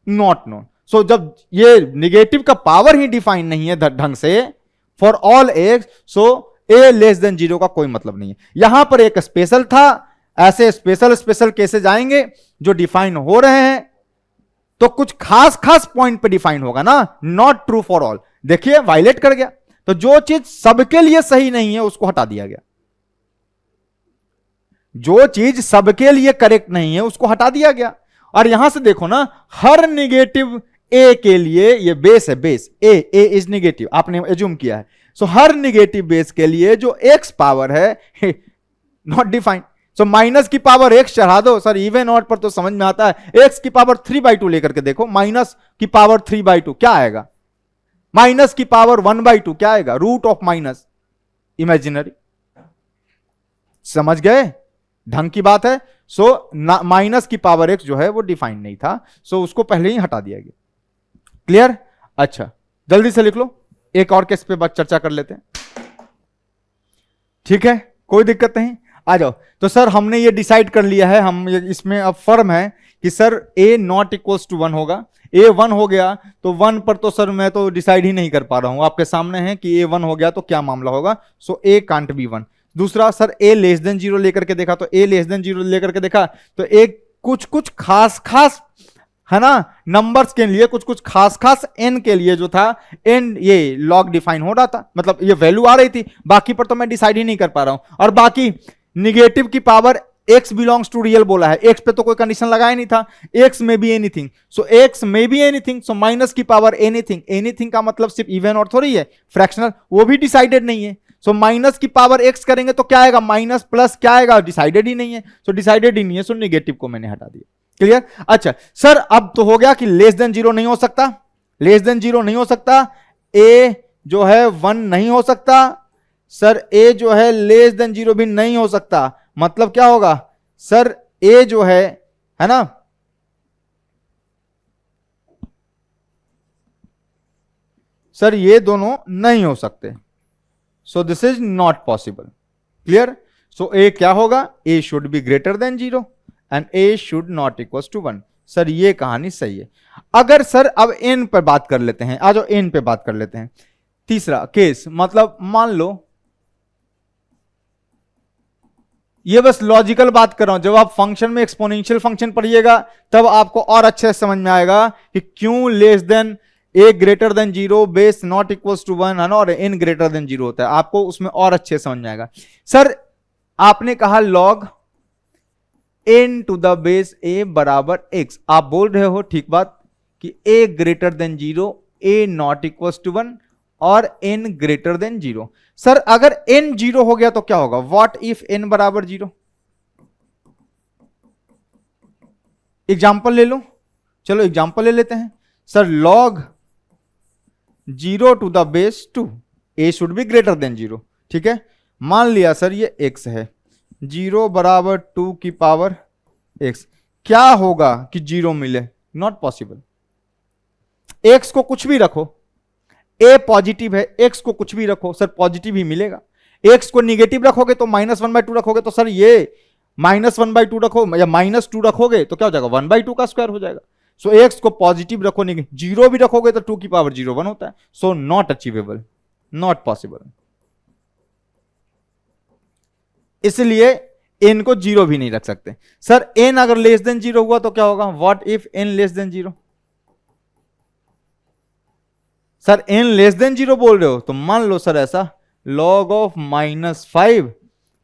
Speaker 1: not known. सो जब ये निगेटिव का पावर ही डिफाइन नहीं है ढंग से for all x, so A less than 0 का कोई मतलब नहीं है। यहां पर एक स्पेशल था, ऐसे स्पेशल केसेस आएंगे जो डिफाइन हो रहे हैं तो कुछ खास खास पॉइंट पे डिफाइन होगा ना, नॉट ट्रू फॉर ऑल। देखिए वायलेट कर गया, तो जो चीज सबके लिए सही नहीं है उसको हटा दिया गया, जो चीज सबके लिए करेक्ट नहीं है उसको हटा दिया गया। और यहां से देखो ना, हर निगेटिव ए के लिए, ये बेस है, बेस ए इज निगेटिव, आपने एज्यूम किया है। सो हर निगेटिव बेस के लिए जो एक्स पावर है नॉट डिफाइंड। सो माइनस की पावर एक्स चढ़ा दो, सर इवन ऑड पर तो समझ में आता है। एक्स की पावर 3/2 लेकर के देखो, माइनस की पावर 3/2 क्या आएगा? माइनस की पावर 1/2 क्या आएगा? Root of minus, imaginary. समझ गए? ढंग की बात है। सो माइनस की पावर एक्स जो है वो डिफाइन नहीं था, सो उसको पहले ही हटा दिया गया। क्लियर? अच्छा, जल्दी से लिख लो, एक और केस पे बात चर्चा कर लेते हैं। ठीक है, कोई दिक्कत नहीं, आ जाओ। तो सर हमने ये डिसाइड कर लिया है, हम इसमें अब फर्म है कि sir a not equals to 1 होगा। a 1 हो गया तो 1 पर तो सर मैं तो डिसाइड ही नहीं कर पा रहा हूं, आपके सामने है कि a 1 हो गया तो क्या मामला होगा। सो a कांट बी 1। दूसरा, सर a लेस देन 0 लेकर के देखा, तो a लेस देन 0 लेकर के देखा तो एक कुछ खास है ना नंबर्स के लिए, कुछ खास n के लिए जो था n ये लॉग डिफाइन हो रहा था, मतलब ये वैल्यू आ रही थी, बाकी पर तो मैं डिसाइड ही नहीं कर पा रहा हूं। और बाकी निगेटिव की power x belongs to real बोला है, x पे तो कोई कंडीशन लगाया नहीं था, x may be anything, so x may be anything, so minus की पावर एनीथिंग का मतलब सिर्फ इवन और थोड़ी है, फ्रैक्शनल, वो भी डिसाइडेड नहीं है। सो माइनस की पावर x करेंगे तो क्या आएगा? माइनस प्लस क्या आएगा? डिसाइडेड ही नहीं है, सो डिसाइडेड ही नहीं है, सो निगेटिव को मैंने हटा दिया। क्लियर? अच्छा सर, अब तो हो गया कि लेस देन 0 नहीं हो सकता, लेस देन 0 नहीं हो सकता, a जो है 1 नहीं हो सकता, सर a जो है लेस देन 0 भी नहीं हो सकता। मतलब क्या होगा सर? a जो है ना, सर ये दोनों नहीं हो सकते, so this is not possible. Clear? So a क्या होगा? a should be greater than 0 and a should not equal to 1। Sir ये कहानी सही है। अगर सर अब n पर बात कर लेते हैं, आ जाओ n पे बात कर लेते हैं। तीसरा केस, मतलब मान लो, ये बस लॉजिकल बात कर रहा हूं, जब आप फंक्शन में एक्सपोनेंशियल फंक्शन पढ़िएगा तब आपको और अच्छे से समझ में आएगा कि क्यों less than a greater than 0 base not equals to 1 है ना, और n ग्रेटर देन 0 होता है, आपको उसमें और अच्छे से समझ में आएगा। सर आपने कहा log n to the base a बराबर x, आप बोल रहे हो ठीक बात कि a greater than 0, a not equals to 1 और n ग्रेटर देन 0। सर अगर n 0 हो गया तो क्या होगा? व्हाट इफ n बराबर 0? एग्जाम्पल ले लो, चलो एग्जाम्पल ले लेते हैं। Sir log 0 to the base 2, a should be greater than 0। ठीक है, मान लिया सर ये x है, 0 बराबर 2 की पावर x, क्या होगा कि 0 मिले? Not possible. x को कुछ भी रखो, a पॉजिटिव है, x को कुछ भी रखो सर पॉजिटिव ही मिलेगा। x को निगेटिव रखोगे तो -1/2 रखोगे तो सर ये -1/2 रखो या -2 रखोगे तो क्या हो जाएगा? 1/2 का स्क्वायर हो जाएगा। सो x को पॉजिटिव रखो, निगेटिव 0 भी रखोगे तो 2 की पावर 0 1 होता है। So not achievable, not possible. इसलिए n को 0 भी नहीं रख सकते। सर n अगर लेस देन 0 हुआ तो क्या होगा? What if n less than 0? Sir n less than 0 बोल रहे हो तो मान लो सर ऐसा, log ऑफ -5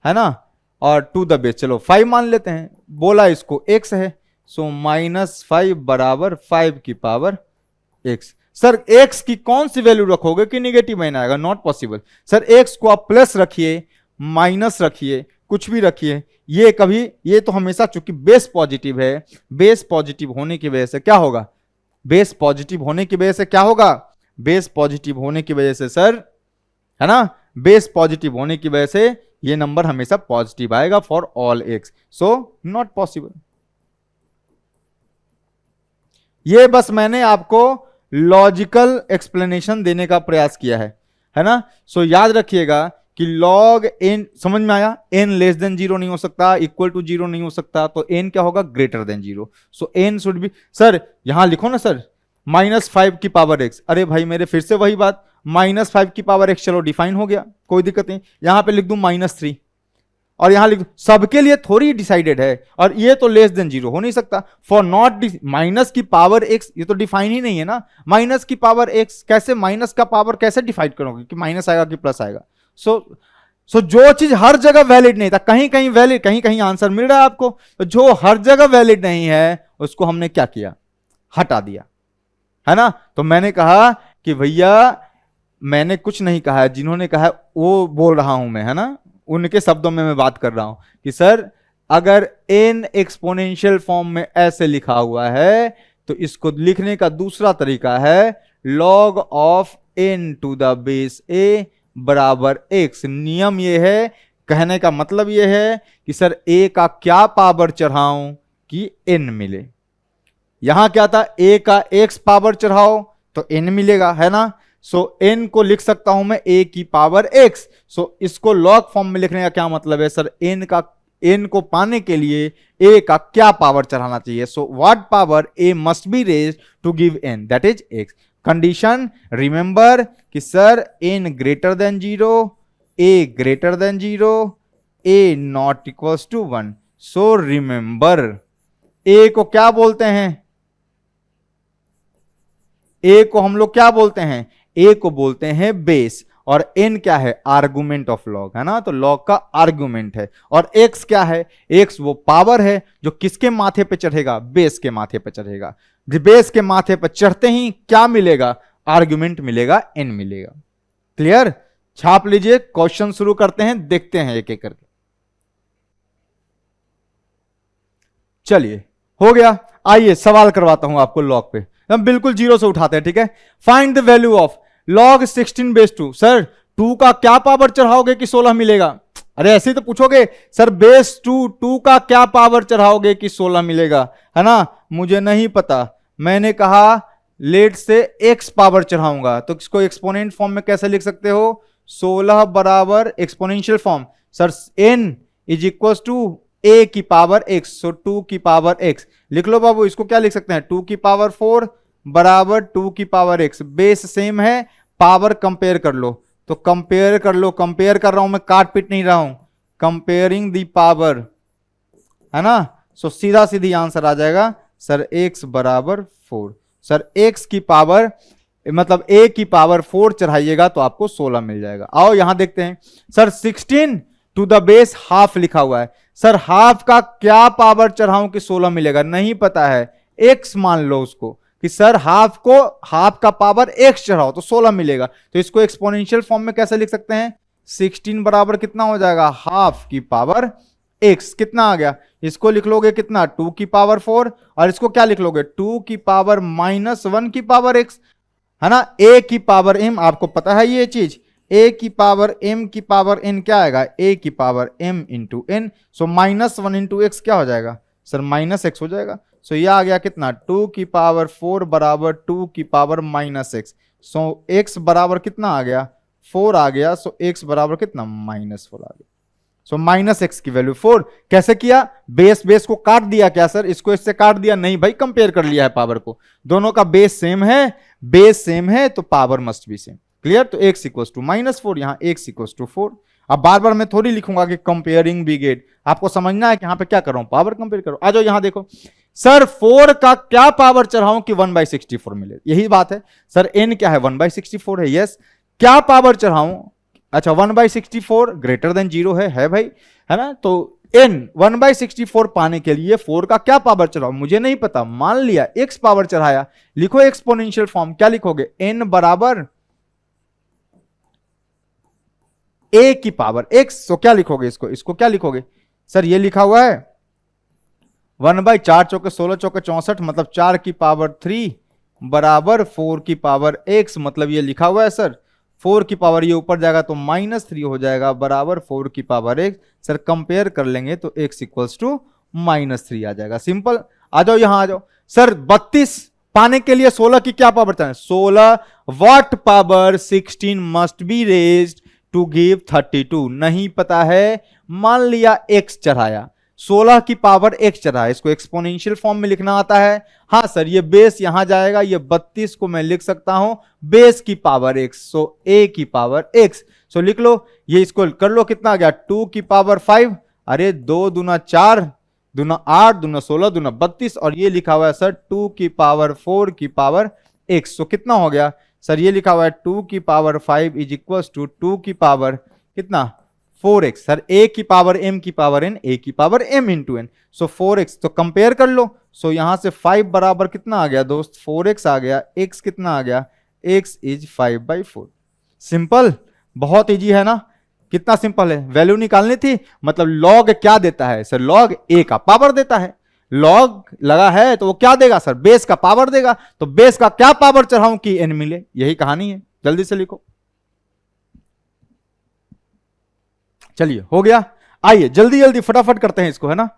Speaker 1: है ना, और टू द बेस, चलो 5 मान लेते हैं, बोला इसको x है, सो -5 बराबर 5 की पावर x। सर x की कौन सी वैल्यू रखोगे कि निगेटिव में आएगा? Not possible. सर x को आप प्लस रखिए, माइनस रखिए, कुछ भी रखिए, ये कभी, ये तो हमेशा, चूंकि बेस पॉजिटिव है, बेस पॉजिटिव होने की वजह से क्या होगा? बेस पॉजिटिव होने की वजह से क्या होगा? बेस पॉजिटिव होने की वजह से सर, है ना, बेस पॉजिटिव होने की वजह से ये नंबर हमेशा पॉजिटिव आएगा for all x, so not possible. ये बस मैंने आपको लॉजिकल एक्सप्लेनेशन देने का प्रयास किया है ना। सो याद रखिएगा कि लॉग एन, समझ में आया, एन लेस देन जीरो नहीं हो सकता, इक्वल टू जीरो नहीं हो सकता, तो एन क्या होगा, greater than zero. So n should be, sir यहां लिखो ना सर -5 की पावर एक्स, अरे भाई मेरे फिर से वही बात, -5 की पावर एक्स, चलो डिफाइन हो गया, कोई दिक्कत नहीं, यहां पे लिख दूं -3 और यहां लिख, सबके लिए थोड़ी डिसाइडेड है, और ये तो लेस देन जीरो हो नहीं सकता, फॉर नॉट माइनस की पावर एक्स, ये तो डिफाइन ही नहीं है ना, माइनस की पावर एक्स कैसे, माइनस का पावर कैसे डिफाइड करोगे कि माइनस आएगा कि प्लस आएगा। सो जो चीज हर जगह वैलिड नहीं था, कहीं कहीं वैलिड, कहीं कहीं आंसर मिल रहा है आपको, तो जो हर जगह वैलिड नहीं है उसको हमने क्या किया, हटा दिया, है ना। तो मैंने कहा कि भैया, मैंने कुछ नहीं कहा है, जिन्होंने कहा है वो बोल रहा हूं मैं, है ना, उनके शब्दों में मैं बात कर रहा हूं कि सर अगर n एक्सपोनेंशियल फॉर्म में ऐसे लिखा हुआ है तो इसको लिखने का दूसरा तरीका है log of n to the base a बराबर x। नियम ये है, कहने का मतलब ये है कि सर a का क्या पावर चढ़ाऊं कि n मिले, यहां क्या था, a का x पावर चढ़ाओ तो n मिलेगा, है ना। सो n को लिख सकता हूं मैं a की पावर x। सो इसको लॉग फॉर्म में लिखने का क्या मतलब है सर, n को पाने के लिए a का क्या पावर चढ़ाना चाहिए, so what power a must be raised to give n, that is x। Condition remember कि sir n greater than zero, a greater than zero, a not equals to 1। So remember a को क्या बोलते हैं, a को हम लोग क्या बोलते हैं, a को बोलते हैं बेस, और n क्या है, आर्गुमेंट ऑफ लॉग, है ना, तो लॉग का आर्गुमेंट है, और x क्या है, x वो पावर है जो किसके माथे पे चढ़ेगा, बेस के माथे पे चढ़ेगा, बेस के माथे पर चढ़ते ही क्या मिलेगा, आर्गुमेंट मिलेगा, n मिलेगा। क्लियर, छाप लीजिए, क्वेश्चन शुरू करते हैं, देखते हैं एक एक करके। चलिए हो गया, आइए सवाल करवाता हूं आपको लॉग पे, हम बिल्कुल जीरो से उठाते हैं, ठीक है। Find the value of log 16/2। Sir 2 का क्या पावर चढ़ाओगे कि 16 मिलेगा, अरे ऐसे ही तो पूछोगे, सर बेस 2 का क्या पावर चढ़ाओगे कि 16 मिलेगा, है ना, मुझे नहीं पता, मैंने कहा लेट से x पावर चढ़ाऊंगा, तो इसको एक्सपोनेंट फॉर्म में कैसे लिख सकते हो, 16 बराबर exponential form, sir n is equal to a की पावर x, सो 2 की पावर x लिख लो बाबू, इसको क्या लिख सकते हैं, 2 की पावर 4 बराबर 2 की पावर x, बेस सेम है, पावर कंपेयर कर लो, तो कंपेयर कर लो, कंपेयर कर रहा हूं मैं, काट पीट नहीं रहा हूं, कंपेयरिंग दी पावर, है ना। सो सीधा सीधी आंसर आ जाएगा सर x बराबर 4। सर x की पावर मतलब a की पावर 4 चढ़ाइएगा तो आपको 16 मिल जाएगा। आओ यहां देखते हैं, sir 16 to the base half लिखा हुआ है, सर हाफ का क्या पावर चढ़ाऊं कि 16 मिलेगा, नहीं पता है, x मान लो उसको कि सर हाफ को, हाफ का पावर x चढ़ाओ तो 16 मिलेगा, तो इसको एक्सपोनेंशियल फॉर्म में कैसे लिख सकते हैं, 16 बराबर कितना हो जाएगा, हाफ की पावर x, कितना आ गया, इसको लिख लोगे कितना, 2 की पावर 4, और इसको क्या लिख लोगे, 2 की पावर -1 की पावर x, है ना, a की पावर m, आपको पता है ये चीज, a की पावर m की पावर n क्या आएगा, a की पावर m इंटू n, सो -1 इंटू x क्या हो जाएगा, सर -x हो जाएगा, सो ये आ गया कितना, 2 की पावर 4 बराबर 2 की पावर -x, सो x बराबर कितना आ गया, 4 आ गया, सो x बराबर कितना, -4 आ गया, सो -x की वैल्यू 4। कैसे किया, बेस को काट दिया क्या सर, इसको इससे काट दिया, नहीं भाई, कंपेयर कर लिया है पावर को, दोनों का बेस सेम है तो power must be same. Clear, तो x इक्वल्स टू -4, यहां x इक्वल्स टू 4। अब बार बार मैं थोड़ी लिखूंगा कि कंपेयरिंग ब्रिगेड, आपको समझना है कि यहां पे क्या कर रहा हूं, पावर कंपेयर करो। आ जाओ यहां देखो, सर 4 का क्या पावर चढ़ाऊं कि 1/64 मिले, यही बात है, सर n क्या है, 1/64 है, यस, क्या पावर चढ़ाऊं, अच्छा 1/64 ग्रेटर देन 0 है भाई, है ना, तो n 1/64 पाने के लिए 4 का क्या पावर चढ़ाओ, मुझे नहीं पता, मान लिया x पावर चढ़ाया, लिखो एक्सपोनेंशियल फॉर्म, क्या लिखोगे, n बराबर a की पावर x, तो क्या लिखोगे, इसको क्या लिखोगे, सर ये लिखा हुआ है 1/4 चौके 16 चौके 64, मतलब 4 की पावर 3 बराबर 4 की पावर x, मतलब ये लिखा हुआ है सर, 4 की पावर ये ऊपर जाएगा तो -3 हो जाएगा बराबर 4 की पावर x, सर कंपेयर कर लेंगे तो x इक्वल्स टू -3 आ जाएगा, सिंपल। आ जाओ यहां आ जाओ, सर 32 पाने के लिए 16 की क्या पावर चाहिए? 16 what power 16 must be raised to give 32। नहीं पता है, मान लिया x चढ़ाया, 16 की पावर x चढ़ाया, इसको एक्सपोनेंशियल फॉर्म में लिखना आता है। हाँ सर, ये बेस यहां जाएगा, ये 32 को मैं लिख सकता हूं बेस की पावर x, सो a की पावर x। सो लिख लो, ये इसको कर लो, कितना आ गया 2 की पावर 5, अरे 2 दूना 4, दूना 8, दूना 16, दूना 32, और ये लिखा हुआ है सर 2 की पावर 4 की पावर x। सो कितना हो गया सर? ये लिखा हुआ है 2 की पावर 5 इज इक्वल टू 2 की पावर कितना 4x। सर a की पावर m की पावर n, a की पावर m इंटू n, सो 4x। तो कंपेयर कर लो, सो यहां से 5 बराबर कितना आ गया दोस्त? 4x आ गया, x कितना आ गया? x is 5/4। सिंपल, बहुत इजी है ना? कितना सिंपल है, वैल्यू निकालनी थी। मतलब लॉग क्या देता है सर? लॉग a का पावर देता है। लॉग लगा है तो वो क्या देगा सर? बेस का पावर देगा। तो बेस का क्या पावर चढ़ाऊं कि n मिले, यही कहानी है। जल्दी से लिखो। चलिए हो गया। आइए जल्दी जल्दी फटाफट करते हैं इसको, है ना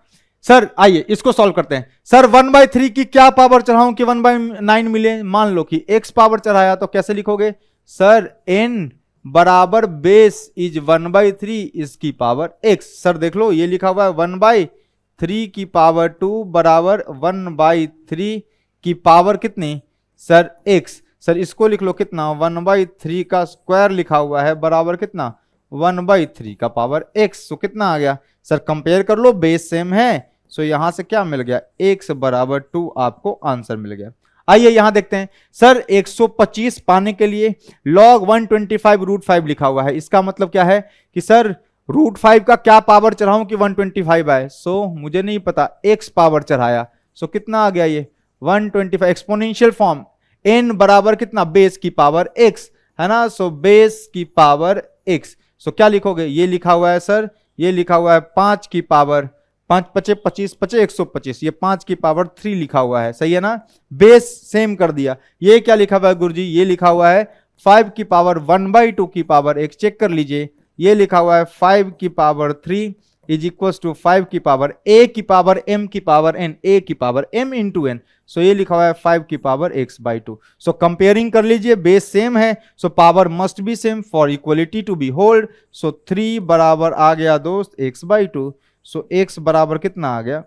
Speaker 1: सर? आइए इसको सॉल्व करते हैं। सर 1/3 की क्या पावर चढ़ाऊं कि 1/9 मिले? मान लो कि x पावर चढ़ाया, तो कैसे लिखोगे सर? n बराबर बेस इज 1/3 इसकी पावर x। सर देख लो, ये लिखा हुआ है 1/3 की पावर 2 बराबर 1/3 की पावर कितनी सर? x। सर इसको लिख लो कितना? 1/3 का स्क्वायर लिखा हुआ है बराबर कितना? 1/3 का पावर x। सो कितना आ गया सर? कंपेयर कर लो, बेस सेम है, सो यहां से क्या मिल गया? x बराबर 2 आपको आंसर मिल गया। आइए यहां देखते हैं। सर 125 पाने के लिए log 125 √5 लिखा हुआ है, इसका मतलब क्या है कि सर √5 का क्या पावर चढ़ाऊं कि 125 आए? सो मुझे नहीं पता, x पावर चढ़ाया, सो कितना आ गया ये 125 एक्सपोनेंशियल फॉर्म, n बराबर कितना? बेस की पावर x, है ना? सो बेस की पावर x। सो क्या लिखोगे? ये लिखा हुआ है सर, ये लिखा हुआ है 5 की पावर 5 पचे 25 पचे 125, ये 5 की पावर 3 लिखा हुआ है, सही है ना? बेस सेम कर दिया। ये क्या लिखा हुआ है गुरुजी? ये लिखा हुआ है 5 की पावर 1/2 की पावर x, चेक कर लीजिए। ये लिखा हुआ है 5 की पावर 3 इज इक्वल टू 5 की पावर a की पावर m की पावर n, a की पावर m इंटू n। सो ये लिखा हुआ है 5 की पावर x/2। सो कंपेयरिंग कर लीजिए, बेस सेम है, so power must be same for equality to be hold. So 3 बराबर आ गया दोस्त x/2। सो x बराबर कितना आ गया?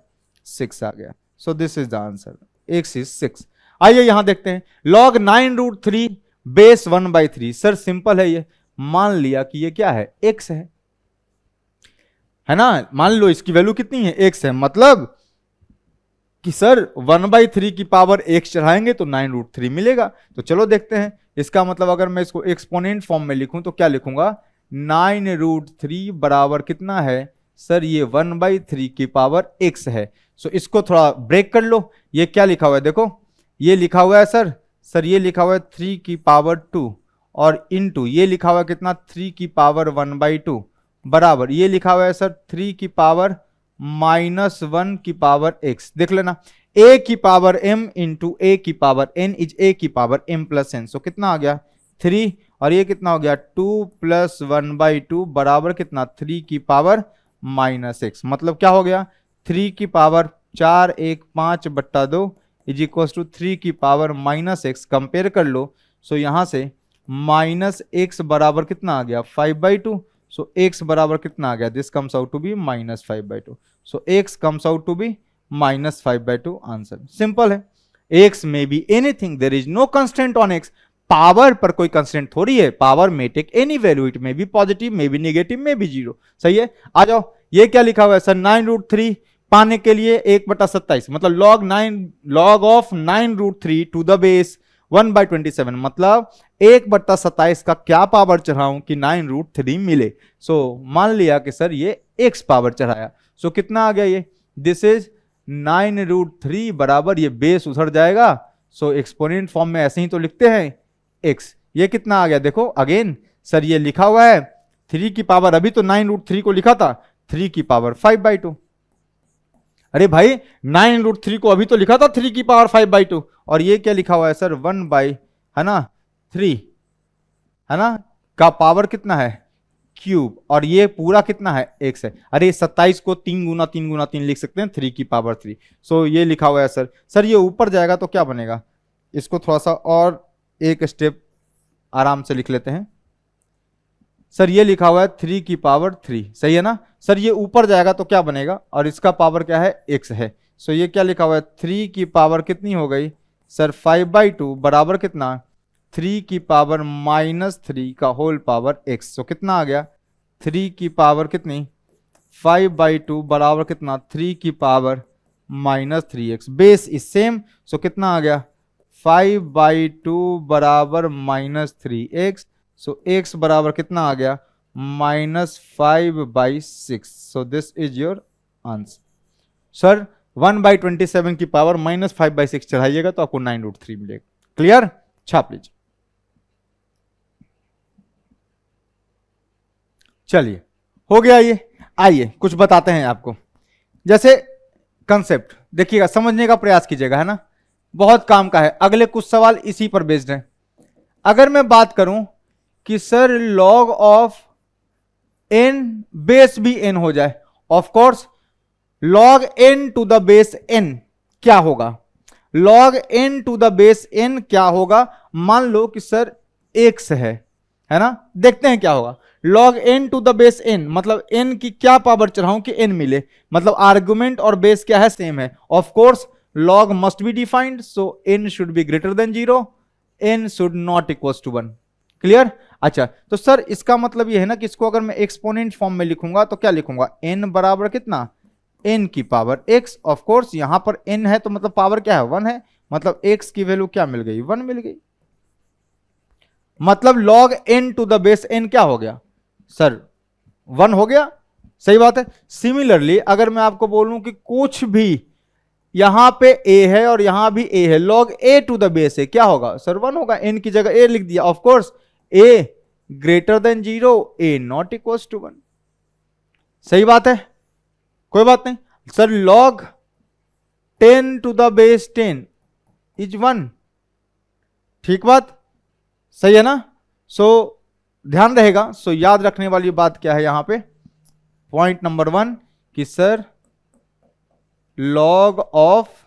Speaker 1: 6 आ गया। सो this is the answer, x is 6। आइए यहां देखते हैं। log 9√3 base 1/3। सर सिंपल है, ये मान लिया कि ये क्या है? x है ना? मान लो इसकी वैल्यू कितनी है? x है, मतलब कि सर 1/3 की पावर x चढ़ाएंगे तो 9√3 मिलेगा। तो चलो देखते हैं। इसका मतलब अगर मैं इसको एक्सपोनेंट फॉर्म में लिखूं तो क्या लिखूंगा? 9√3 बराबर कितना है सर? ये 1/3 की पावर x है। सो इसको थोड़ा ब्रेक कर लो। ये क्या लिखा हुआ है देखो, ये लिखा हुआ है सर ये लिखा हुआ है 3 की पावर 2 और इंटू ये लिखा हुआ है कितना? 3 की पावर 1/2 बराबर ये लिखा हुआ है सर 3 की पावर -1 की पावर x। देख लेना, a की पावर m इंटू a की पावर n इज a की पावर m प्लस n। सो कितना आ गया? 3, और ये कितना हो गया? 2 + 1/2 बराबर कितना? 3 की पावर -x। मतलब क्या हो गया? 3 की पावर 4 1 5/2 इज इक्वल टू 3 की पावर -x। कंपेयर कर लो, सो यहां से -x बराबर कितना आ गया? 5/2। सो x बराबर कितना आ गया? This comes out to be -5/2। So x comes out to be -5/2 answer. Simple है। x may be anything, there is no constant on x। Power पर कोई कंस्टेंट थोड़ी है, power may take any value, it may be positive, may be negative, may be 0। सही है, आ जाओ। ये क्या लिखा हुआ है सर? 9√3 पाने के लिए 1/27, मतलब log of 9√3 to the base 1/27, मतलब 1/27 का क्या पावर चढ़ाऊं कि 9√3 मिले? सो मान लिया कि सर ये x पावर चढ़ाया। सो कितना आ गया ये? दिस इज 9√3 बराबर ये बेस उधर जाएगा। सो एक्सपोनेंट फॉर्म में ऐसे ही तो लिखते हैं x। ये कितना आ गया देखो अगेन, सर ये लिखा हुआ है 3 की पावर, अभी तो 9√3 को लिखा था 3 की पावर 5/2। अरे भाई 9√3 को अभी तो लिखा था 3 की पावर 5/2, और ये क्या लिखा हुआ है सर? 1 है ना 3, है ना, का पावर कितना है? क्यूब, और ये पूरा कितना है? x है। अरे 27 को 3 गुना 3 गुना 3 लिख सकते हैं, 3 की पावर 3। सो ये लिखा हुआ है सर ये ऊपर जाएगा तो क्या बनेगा? इसको थोड़ा सा और एक स्टेप आराम से लिख लेते हैं। सर ये लिखा हुआ है 3 की पावर 3, सही है ना सर? ये ऊपर जाएगा तो क्या बनेगा, और इसका पावर क्या है, x है। सो ये क्या लिखा हुआ है, 3 की पावर कितनी हो गई सर, 5/2 बराबर कितना, 3 की पावर -3 का होल पावर x। सो कितना आ गया, 3 की पावर कितनी, 5/2 बराबर कितना, 3 की power -3x। Base is same, so कितना आ गया, 5/2 बराबर -3x। सो x बराबर कितना आ गया, -5/6। सो this is your answer. Sir 1/27 की पावर -5/6 चढ़ाइएगा तो आपको 9√3 मिलेगा। क्लियर, छाप लीजिए। चलिए हो गया ये। आइए कुछ बताते हैं आपको। जैसे कंसेप्ट देखिएगा, समझने का प्रयास कीजिएगा, है ना, बहुत काम का है। अगले कुछ सवाल इसी पर बेस्ड हैं। अगर मैं बात करूं कि sir log of n base भी n हो जाए, of course log n to the base n क्या होगा, log n to the base n क्या होगा। मान लो कि सर x है ना, देखते हैं क्या होगा। log n to the base n मतलब n की क्या पावर चढ़ाऊं कि n मिले, मतलब आर्गुमेंट और बेस क्या है, सेम है। Of course log must be defined, so n should be greater than 0, n should not equal to 1। Clear. अच्छा तो सर इसका मतलब ये है ना कि इसको अगर मैं एक्सपोनेंट फॉर्म में लिखूंगा तो क्या लिखूंगा, n बराबर कितना, n की पावर x। ऑफ कोर्स यहां पर n है तो मतलब पावर क्या है, 1 है, मतलब x की वैल्यू क्या मिल गई, 1 मिल गई। मतलब log n to the base n क्या हो गया सर, 1 हो गया। सही बात है। सिमिलरली अगर मैं आपको बोलूं कि कुछ भी यहां पे a है और यहां भी a है, log a to the base है क्या होगा सर, 1 होगा। n की जगह a लिख दिया, of course a greater than 0, a not equal to 1। सही बात है, कोई बात नहीं। Sir log 10 to the base 10 is 1, ठीक बात, सही है ना। सो ध्यान रहेगा। सो याद रखने वाली बात क्या है यहां पे, पॉइंट नंबर 1 कि sir log of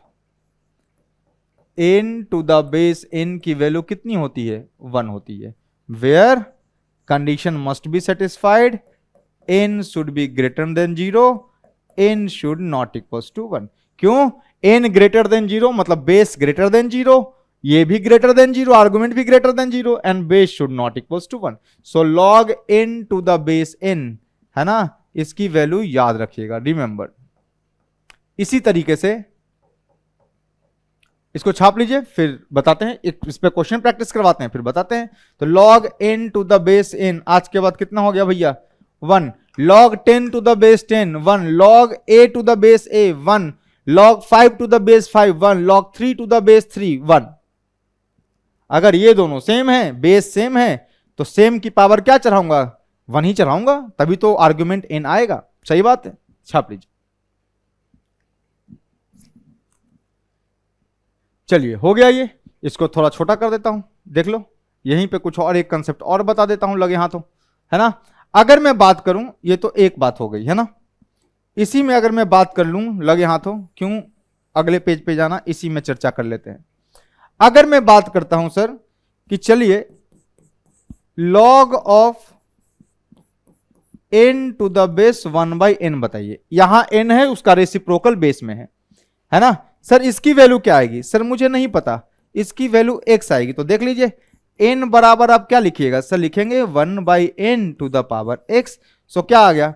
Speaker 1: n to the base n की वैल्यू कितनी होती है, 1 होती है। Where condition must be satisfied, n should be greater than 0, n should not equal to 1। क्यों, n ग्रेटर देन 0 मतलब बेस ग्रेटर देन 0, ये भी ग्रेटर देन 0, आर्गुमेंट भी greater than 0, and base should not equal to 1। So log n to the base n, है ना, इसकी value याद रखिएगा, रिमेंबर। इसी तरीके से इसको छाप लीजिए, फिर बताते हैं, इस पे क्वेश्चन प्रैक्टिस करवाते हैं, फिर बताते हैं। तो log n to the base n आज के बाद कितना हो गया भैया, 1। log 10 to the base 10 1, log a to the base a 1, log 5 to the base 5 1, log 3 to the base 3 1। अगर ये दोनों सेम है, बेस सेम है, तो सेम की पावर क्या चढ़ाऊंगा, 1 ही चढ़ाऊंगा, तभी तो आर्गुमेंट n आएगा। सही बात है, छाप लीजिए। चलिए हो गया ये, इसको थोड़ा छोटा कर देता हूं, देख लो। यहीं पे कुछ और एक कंसेप्ट और बता देता हूं लगे हाथों, है ना। अगर मैं बात करूं, ये तो एक बात हो गई है ना, इसी में अगर मैं बात कर लूं लगे हाथों, क्यों अगले पेज पे जाना, इसी में चर्चा कर लेते हैं। अगर मैं बात करता हूं सर कि चलिए log of n to the base 1/n बताइए। यहां n है, उसका रेसिप्रोकल बेस में है ना। सर इसकी वैल्यू क्या आएगी, सर मुझे नहीं पता, इसकी वैल्यू x आएगी। तो देख लीजिए n बराबर आप क्या लिखिएगा सर, लिखेंगे 1/n to the power x। So क्या आ गया,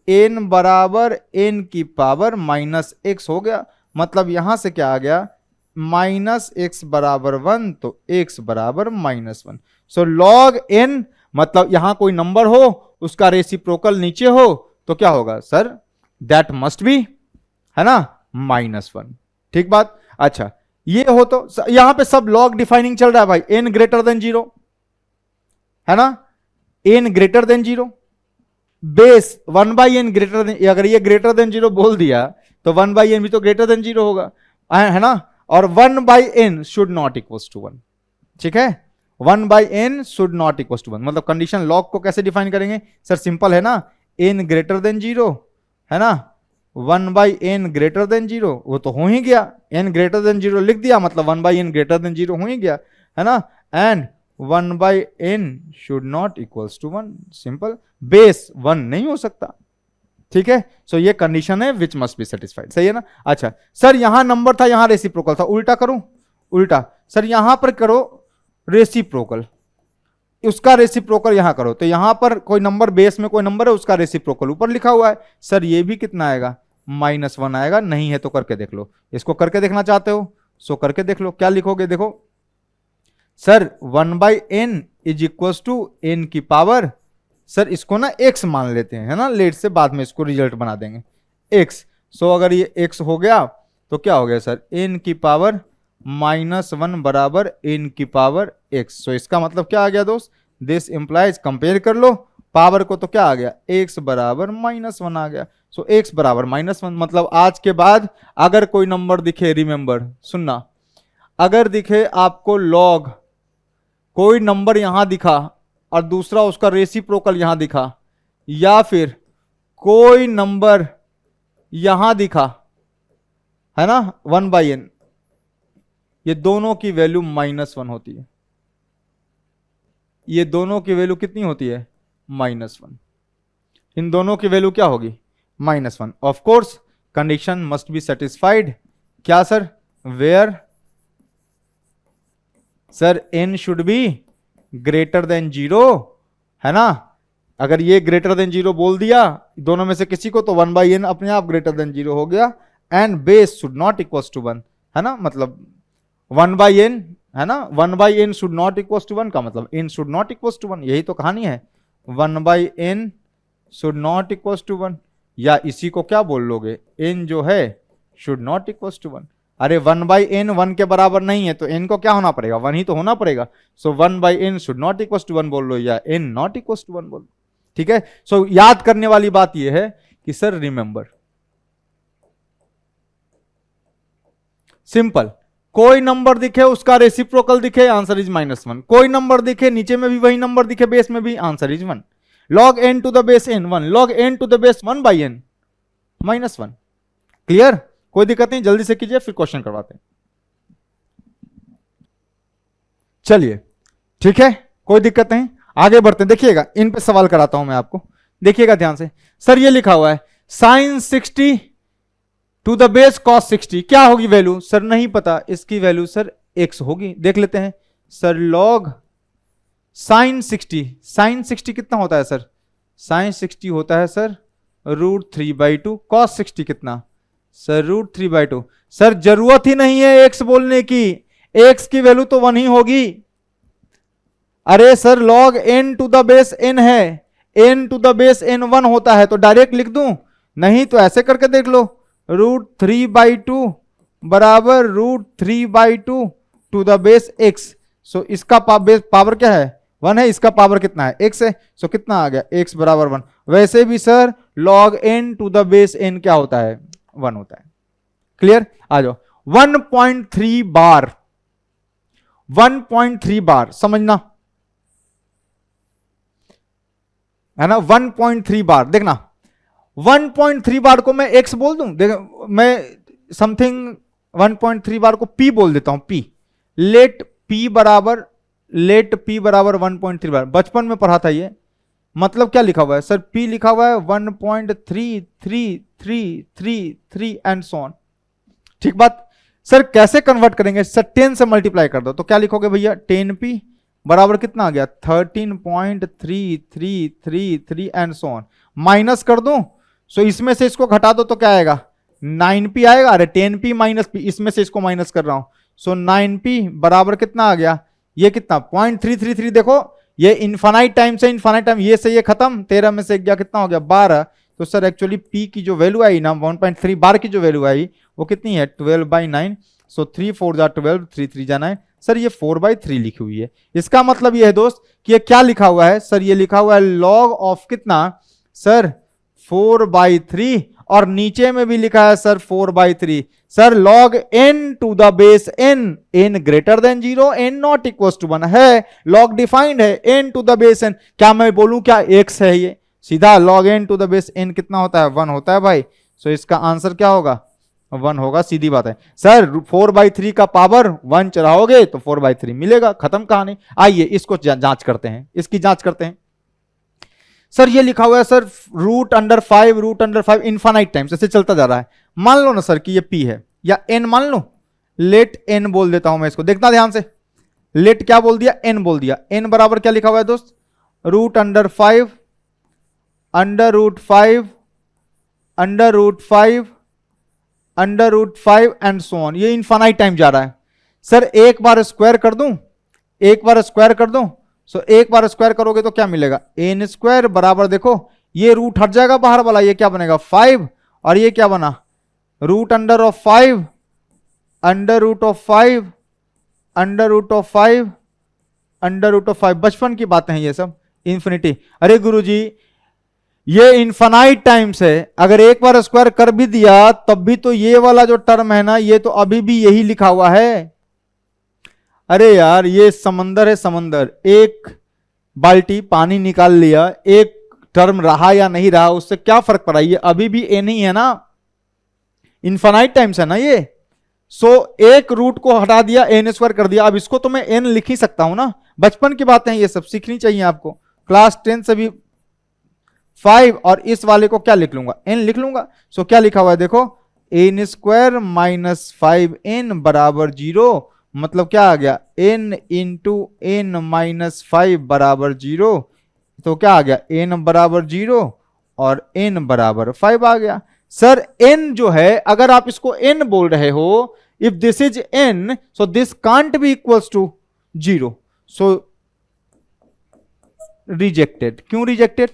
Speaker 1: n बराबर n की पावर -x हो गया। मतलब यहां से क्या आ गया, -x बराबर 1, तो x बराबर -1। सो log n मतलब यहां कोई नंबर हो, उसका रेसिप्रोकल नीचे हो, तो क्या होगा सर, दैट मस्ट बी, है ना, -1। ठीक बात। अच्छा ये हो तो यहां पे सब log डिफाइनिंग चल रहा है भाई, n ग्रेटर देन 0, है ना, n greater than 0, base 1/n greater than, अगर ये ग्रेटर देन 0 बोल दिया तो 1/n भी तो ग्रेटर देन 0 होगा, है ना। और 1/n should not equal to 1, ठीक है, 1/n should not equal to 1। मतलब कंडीशन log को कैसे डिफाइन करेंगे सर, सिंपल है ना, n ग्रेटर देन 0, है ना, 1/n ग्रेटर देन 0, वो तो हो ही गया, n ग्रेटर देन 0 लिख दिया, मतलब 1/n ग्रेटर देन 0 हो ही गया, है ना। And 1/n should not equals to 1, simple, base 1 नहीं हो सकता, ठीक है। सो ये कंडीशन है विच मस्ट बी सेटिस्फाइड, सही है ना। अच्छा सर यहां नंबर था, यहां रेसिप्रोकल था, उल्टा करूं, उल्टा सर यहां पर करो रेसिप्रोकल, उसका रेसिप्रोकल यहां करो, तो यहां पर कोई नंबर, बेस में कोई नंबर है, उसका रेसिप्रोकल ऊपर लिखा हुआ है, सर ये भी कितना आएगा, -1 आएगा, नहीं है तो करके देख लो, इसको करके देखना चाहते हो सो करके देख लो, क्या लिखोगे देखो sir 1/n is equal to n की पावर, सर इसको ना x मान लेते हैं, है ना, लेट से बाद में इसको रिजल्ट बना देंगे x, सो अगर ये x हो गया तो क्या हो गया सर n की पावर -1 बराबर n की पावर x, सो इसका मतलब क्या आ गया दोस्त, दिस इंप्लाइज, कंपेयर कर लो पावर को तो क्या आ गया x बराबर -1 आ गया, सो x बराबर -1, मतलब आज के बाद अगर कोई नंबर दिखे, रिमेंबर सुनना, अगर दिखे आपको लॉग, कोई नंबर यहां दिखा और दूसरा उसका रेसिप्रोकल यहां दिखा, या फिर कोई नंबर यहां दिखा, है ना 1/n, ये दोनों की वैल्यू -1 होती है, ये दोनों की वैल्यू कितनी होती है -1, इन दोनों की वैल्यू क्या होगी -1, of course condition must be satisfied, क्या sir, where sir n should be greater than 0, है ना, अगर ये ग्रेटर देन 0 बोल दिया दोनों में से किसी को तो 1/n अपने आप ग्रेटर देन 0 हो गया, and base should not equal to 1, है ना, मतलब 1/n, है ना, 1/n should not equal to 1 का मतलब n should not equal to 1, यही तो कहानी है, 1/n should not equal to 1, या इसी को क्या बोल लोगे, n जो है शुड नॉट इक्वल टू 1, अरे 1/n 1 के बराबर नहीं है तो n को क्या होना पड़ेगा, 1 ही तो होना पड़ेगा, so 1/n should not equal to 1 बोल लो, या n नॉट इक्वल टू 1 बोल लो, ठीक है। सो याद करने वाली बात यह है कि सर रिमेंबर, सिंपल, कोई नंबर दिखे उसका रेसिप्रोकल दिखे, आंसर इज -1, कोई नंबर दिखे नीचे में भी वही नंबर दिखे, बेस में भी, answer is 1, log n to the base n 1, log n to the base 1/n -1, clear, कोई दिक्कत नहीं, जल्दी से कीजिए फिर क्वेश्चन करवाते हैं, चलिए ठीक है, कोई दिक्कत नहीं, आगे बढ़ते हैं, देखिएगा इन पे सवाल कराता हूं मैं आपको, देखिएगा ध्यान से, सर ये लिखा हुआ है sin 60 to the base cos 60, क्या होगी वैल्यू, सर नहीं पता, इसकी वैल्यू सर x होगी, देख लेते हैं, सर log sin 60 कितना होता है सर, sin 60 होता है सर √3/2, cos 60 कितना सर √3/2, सर जरूरत ही नहीं है x बोलने की, x की वैल्यू तो 1 ही होगी, अरे sir log n to the base n है, n to the base n 1 होता है तो डायरेक्ट लिख दूं, नहीं तो ऐसे करके देख लो, √3/2 बराबर √3/2 टू द बेस x, सो इसका पावर क्या है 1 है, इसका पावर कितना है x है, सो कितना आ गया x बराबर 1, वैसे भी sir log n to the base n क्या होता है 1 होता है, क्लियर, आ जाओ 1.3 बार, 1.3 बार समझना, है ना, 1.3 बार, देखना 1.3 बार को मैं x बोल दूं, देख मैं समथिंग 1.3 बार को p बोल देता हूं, p, लेट p बराबर 1.3 बार, बचपन में पढ़ा था ये, मतलब क्या लिखा हुआ है सर, p लिखा हुआ है 1.3333 एंड सो ऑन, ठीक बात, सर कैसे कन्वर्ट करेंगे, सर 10 से मल्टीप्लाई कर दो, तो क्या लिखोगे भैया 10p बराबर कितना आ गया 13.3333 एंड सो ऑन, माइनस कर दूं, सो इसमें से इसको घटा दो तो क्या आएगा 9p आएगा, अरे 10p माइनस p, इसमें से इसको माइनस कर रहा हूं, सो 9p बराबर कितना आ गया, ये कितना 0.333, देखो ये इनफाइनाइट टाइम से इनफाइनाइट टाइम, ये से ये खत्म, 13 में से गया कितना हो गया 12, तो सर एक्चुअली p की जो वैल्यू आई ना 1.3 बार की जो वैल्यू आई वो कितनी है 12/9, सो 3 4 जा 12, 3 3 जा 9, सर ये 4/3 लिखी हुई है, इसका मतलब ये है दोस्त कि ये क्या लिखा हुआ है, सर ये लिखा हुआ है log ऑफ कितना सर 4/3, और नीचे में भी लिखा है sir 4/3, sir log n to the base n greater than 0, n not equal to 1 है, log डिफाइंड है n to the base n, क्या मैं बोलूं क्या x है, ये सीधा log n to the base n कितना होता है 1 होता है भाई, सो इसका आंसर क्या होगा 1 होगा, सीधी बात है सर। 4/3 का पावर 1 चढ़ाओगे तो 4/3 मिलेगा, खत्म कहानी। आइए इसको जांच करते हैं, इसकी जांच करते हैं। सर ये लिखा हुआ है सर √5 इनफाइनाइट टाइम्स ऐसे चलता जा रहा है। मान लो ना सर कि ये p है या n मान लो, लेट n बोल देता हूं मैं इसको, देखना ध्यान से। लेट क्या बोल दिया, n बोल दिया। n बराबर क्या लिखा हुआ है दोस्त, √5 √5 एंड सो ऑन। ये इनफाइनाइट टाइम जा रहा है सर। एक बार स्क्वायर कर दूं, एक बार स्क्वायर कर दूं, सो एक बार स्क्वायर करोगे तो क्या मिलेगा, n स्क्वायर बराबर देखो ये रूट हट जाएगा बाहर वाला, ये क्या बनेगा 5, और ये क्या बना √5 √5 बचपन की बातें हैं ये सब, इंफिनिटी। अरे गुरुजी ये इनफाइनाइट टाइम्स है, अगर एक बार स्क्वायर कर भी दिया तब भी तो ये वाला जो टर्म है ना, ये तो अभी भी यही लिखा हुआ है। अरे यार ये समंदर है समंदर, एक बाल्टी पानी निकाल लिया, एक टर्म रहा या नहीं रहा उससे क्या फर्क पड़ा, ये अभी भी n ही है ना, इनफाइनाइट टाइम्स है ना ये। सो एक रूट को हटा दिया, n स्क्वायर कर दिया, अब इसको तो मैं n लिख ही सकता हूं ना। बचपन की बातें हैं ये सब, सीखनी चाहिए आपको। क्लास 10 से भी 5 और इस वाले को क्या लिख लूंगा, n लिख लूंगा। सो क्या लिखा हुआ है देखो, n स्क्वायर माइनस 5n बराबर 0, मतलब क्या आ गया n इंटू n माइनस 5 बराबर 0, तो क्या आ गया n बराबर 0 और n बराबर 5 आ गया। सर n जो है अगर आप इसको n बोल रहे हो, if this is n so this can't be equals to 0, so rejected. क्यों rejected,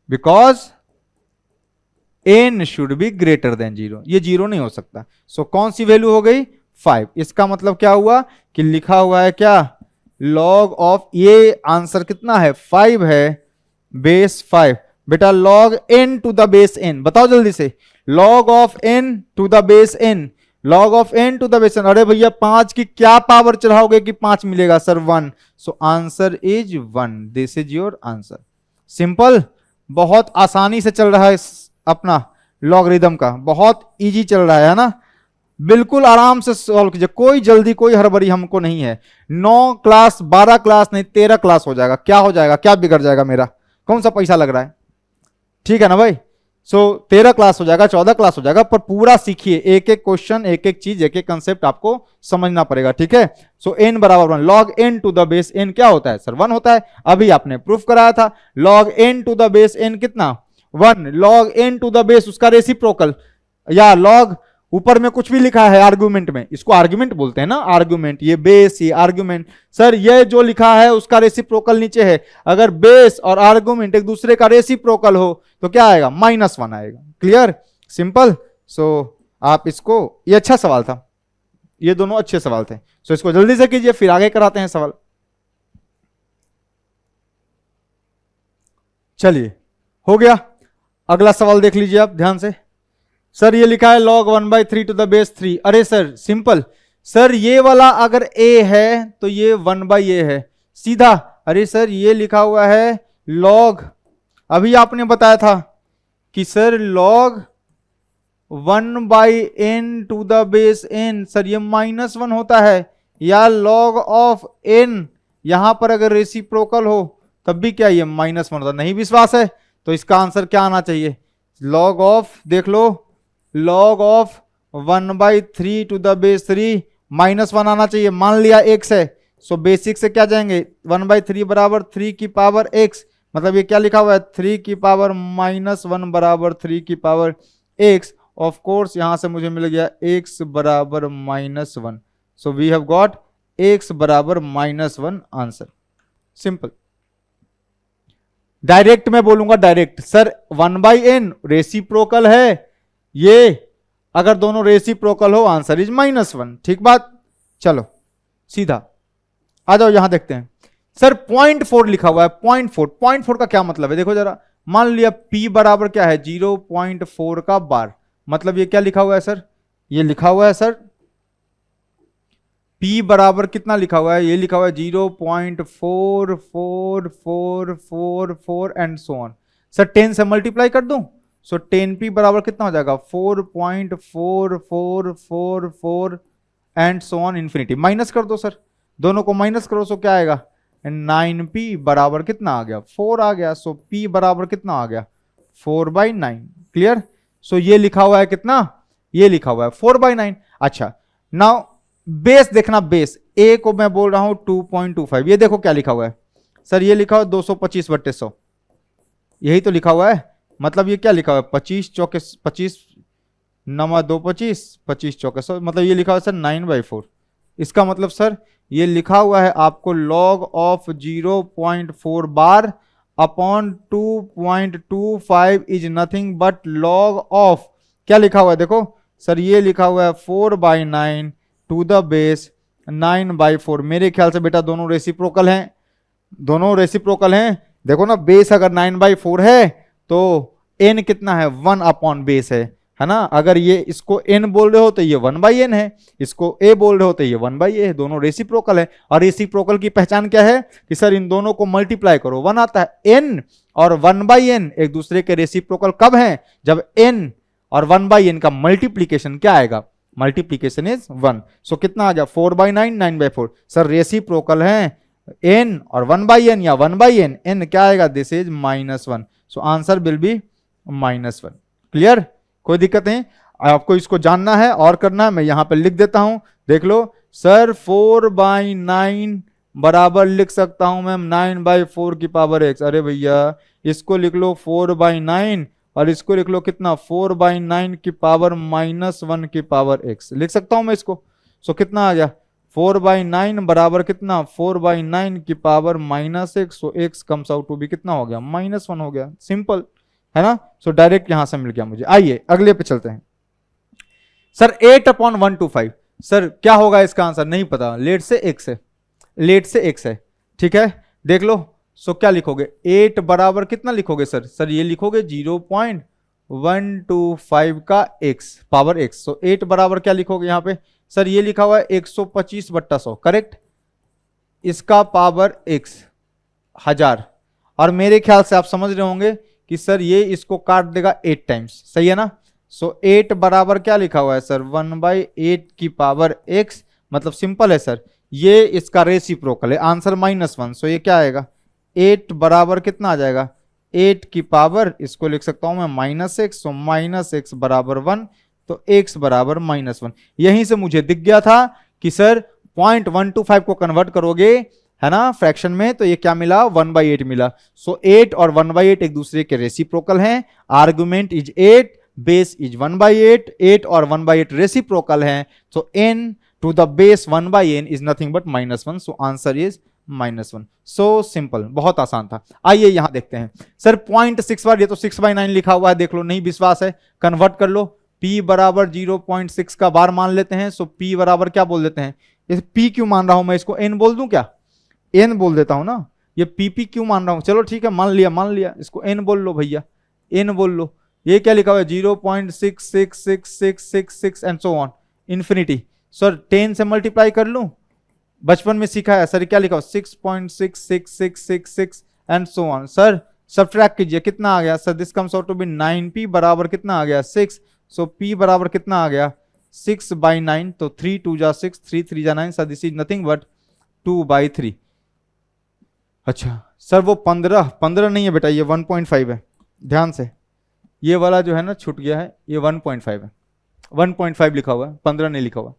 Speaker 1: because n should be greater than 0, ये 0 नहीं हो सकता। सो कौन सी वैल्यू हो गई 5। इसका मतलब क्या हुआ कि लिखा हुआ है क्या, लॉग ऑफ, ये आंसर कितना है 5 है, बेस 5। बेटा log n to the base n, बताओ जल्दी से, log of n to the base n, log of n to the base n। अरे भैया 5 की क्या पावर चढ़ाओगे कि 5 मिलेगा sir 1, so answer is 1, this is your answer. Simple, बहुत आसानी से चल रहा है अपना लॉगरिदम का, बहुत इजी चल रहा है ना, बिल्कुल आराम से सॉल्व कीजिए, कोई जल्दी कोई हड़बड़ी हमको नहीं है। 9 क्लास 12 क्लास नहीं 13 क्लास हो जाएगा, क्या हो जाएगा, क्या बिगड़ जाएगा मेरा, कौन सा पैसा लग रहा है, ठीक है ना भाई। सो 13 क्लास हो जाएगा, 14 क्लास हो जाएगा, पर पूरा सीखिए, एक एक क्वेश्चन, एक एक चीज, एक एक कंसेप्ट आपको समझना पड़ेगा, ठीक है। सो n बराबर 1, log n to the base n क्या होता है सर 1 होता है, अभी आपने प्रूफ कराया था। Log n to the base n कितना 1, log n to the base उसका रेसिप्रोकल, या लॉग ऊपर में कुछ भी लिखा है आर्गुमेंट में, इसको आर्गुमेंट बोलते हैं ना, आर्गुमेंट, ये बेस ये आर्गुमेंट। सर ये जो लिखा है उसका रेसिप्रोकल नीचे है, अगर बेस और आर्गुमेंट एक दूसरे का रेसिप्रोकल हो तो क्या आएगा -1 आएगा। Clear, simple. सो आप इसको, ये अच्छा सवाल था, ये दोनों अच्छे सवाल थे। सो इसको जल्दी से कीजिए, फिर आगे कराते हैं सवाल। चलिए हो गया, अगला सवाल देख लीजिए आप ध्यान से। सर ये लिखा है log 1/3 टू द बेस 3। अरे सर सिंपल, सर ये वाला अगर a है तो ये 1/a है सीधा। अरे सर ये लिखा हुआ है log, अभी आपने बताया था कि sir log 1/n to the base n, sir ये -1 होता है, या log ऑफ n यहां पर अगर रेसिप्रोकल हो तब भी क्या ये -1 होता, नहीं विश्वास है तो इसका आंसर क्या आना चाहिए, log ऑफ, देख लो, log of 1/3 to the base 3 -1 आना चाहिए। मान लिया x है, सो बेसिक से क्या जाएंगे, 1/3 बराबर 3 की पावर x, मतलब ये क्या लिखा हुआ है 3 की पावर -1 बराबर 3 की पावर x। ऑफ कोर्स यहां से मुझे मिल गया x बराबर -1, so we have got x बराबर -1 आंसर। सिंपल, डायरेक्ट मैं बोलूंगा, डायरेक्ट सर 1/n रेसिप्रोकल है, ये अगर दोनों रेसिप्रोकल हो आंसर इज -1, ठीक बात। चलो सीधा आ जाओ, यहां देखते हैं। सर 0.4 लिखा हुआ है, 0.4 का क्या मतलब है, देखो जरा। मान लिया p बराबर क्या है 0.4 का बार, मतलब ये क्या लिखा हुआ है सर, ये लिखा हुआ है सर p बराबर कितना लिखा हुआ है, ये लिखा हुआ है 0.4444 एंड सो ऑन। सर 10 से मल्टीप्लाई कर दूं, सो 10p बराबर कितना हो जाएगा 4.4444 and so on infinity. Minus कर दो सर, दोनों को माइनस करो, सो क्या आएगा 9p बराबर कितना आ गया 4 आ गया। सो p बराबर कितना आ गया 4/9। क्लियर। सो ये लिखा हुआ है कितना, ये लिखा हुआ है 4/9। अच्छा नाउ बेस देखना, बेस a को मैं बोल रहा हूं 2.25, ये देखो क्या लिखा हुआ है सर, ये लिखा हुआ है 225/100, यही तो लिखा हुआ है। मतलब ये क्या लिखा हुआ है 25 चौके 25 नमा 2 25 25 चौके 100, मतलब ये लिखा हुआ है सर 9/4। इसका मतलब सर ये लिखा हुआ है आपको log of 0.4 bar upon 2.25 is nothing but log of, क्या लिखा हुआ है देखो सर, ये लिखा हुआ है 4/9 टू द बेस 9/4। मेरे ख्याल से बेटा दोनों रेसिप्रोकल हैं, दोनों रेसिप्रोकल हैं। देखो ना, बेस अगर 9/4 है तो n कितना है 1 अपॉन बेस है ना। अगर ये इसको n बोल रहे हो तो ये 1/n है, इसको a बोल रहे हो तो ये 1/a है, दोनों रेसिप्रोकल है। और रेसिप्रोकल की पहचान क्या है कि सर इन दोनों को मल्टीप्लाई करो 1 आता है। n और 1/n एक दूसरे के रेसिप्रोकल कब हैं, जब n और 1/n का मल्टीप्लीकेशन क्या आएगा, मल्टीप्लीकेशन इज 1। सो कितना आ गया 4/9 9/4। सर रेसिप्रोकल हैं n और 1/n या 1/n, n क्या आएगा this is -1। So answer will be -1। Clear, कोई दिक्कत नहीं। आपको इसको जानना है और करना है, मैं यहां पे लिख देता हूं, देख लो सर 4/9 बराबर लिख सकता हूं मैं 9/4 की पावर x। अरे भैया इसको लिख लो 4/9 और इसको लिख लो कितना 4/9 की पावर -1 की पावर x, लिख सकता हूं मैं इसको। सो कितना आ गया 4/9 बराबर कितना 4/9 की power -x। So x comes out to be कितना हो गया -1 हो गया, सिंपल है ना। सो डायरेक्ट यहां से मिल गया मुझे। आइए अगले पे चलते हैं। सर 8/125, सर क्या होगा इसका आंसर, नहीं पता, लेट से x है, लेट से x है, ठीक है देख लो। सो क्या लिखोगे 8 बराबर कितना लिखोगे सर, सर ये लिखोगे 0.125 का x पावर x। सो 8 बराबर क्या लिखोगे यहां पे सर, ये लिखा हुआ है 125/100, करेक्ट, इसका पावर x 1000। और मेरे ख्याल से आप समझ रहे होंगे कि सर ये इसको काट देगा 8 टाइम्स, सही है ना। सो 8 बराबर क्या लिखा हुआ है सर 1/8 की पावर x, मतलब सिंपल है सर, ये इसका रेसिप्रोकल है, आंसर -1। सो ये क्या आएगा 8 बराबर कितना आ जाएगा 8 की पावर, इसको लिख सकता हूं मैं -x। सो -x बराबर 1, तो x बराबर -1। यहीं से मुझे दिख गया था कि सर 0.125 को कन्वर्ट करोगे है ना फ्रैक्शन में, तो ये क्या मिला 1/8 मिला। सो 8 और 1/8 एक दूसरे के रेसिप्रोकल हैं, आर्गुमेंट इज 8, बेस इज 1/8, 8 और 1/8 रेसिप्रोकल हैं। So n to the base 1/n is nothing but -1। So answer is -1। So simple, बहुत आसान था। आइए यहां देखते हैं सर 0.6 ये तो 6/9 लिखा हुआ है, देख लो, नहीं विश्वास है कन्वर्ट कर लो। p बराबर 0.6 का बार मान लेते हैं। सो p बराबर क्या बोल देते हैं, ये p क्यों मान रहा हूं मैं, इसको n बोल दूं क्या, n बोल देता हूं ना, ये pp क्यों मान रहा हूं, चलो ठीक है मान लिया, इसको n बोल लो भैया, n बोल लो। ये क्या लिखा हुआ है 0.66666 and so on infinity. Sir 10 से मल्टीप्लाई कर लूं, बचपन में सीखा है सर, क्या लिखा हुआ 6.66666 and so on. Sir subtract कीजिए, कितना आ गया sir, this comes out to be 9p बराबर कितना आ गया 6। सो p बराबर कितना आ गया 6/9, तो 3 2 जा 6, 3 3 जा 9, sir this is nothing but 2/3। अच्छा सर वो 15 नहीं है बेटा, ये 1.5 है, ध्यान से, ये वाला जो है ना छूट गया है, ये 1.5 है, 1.5 लिखा हुआ है, 15 नहीं लिखा हुआ,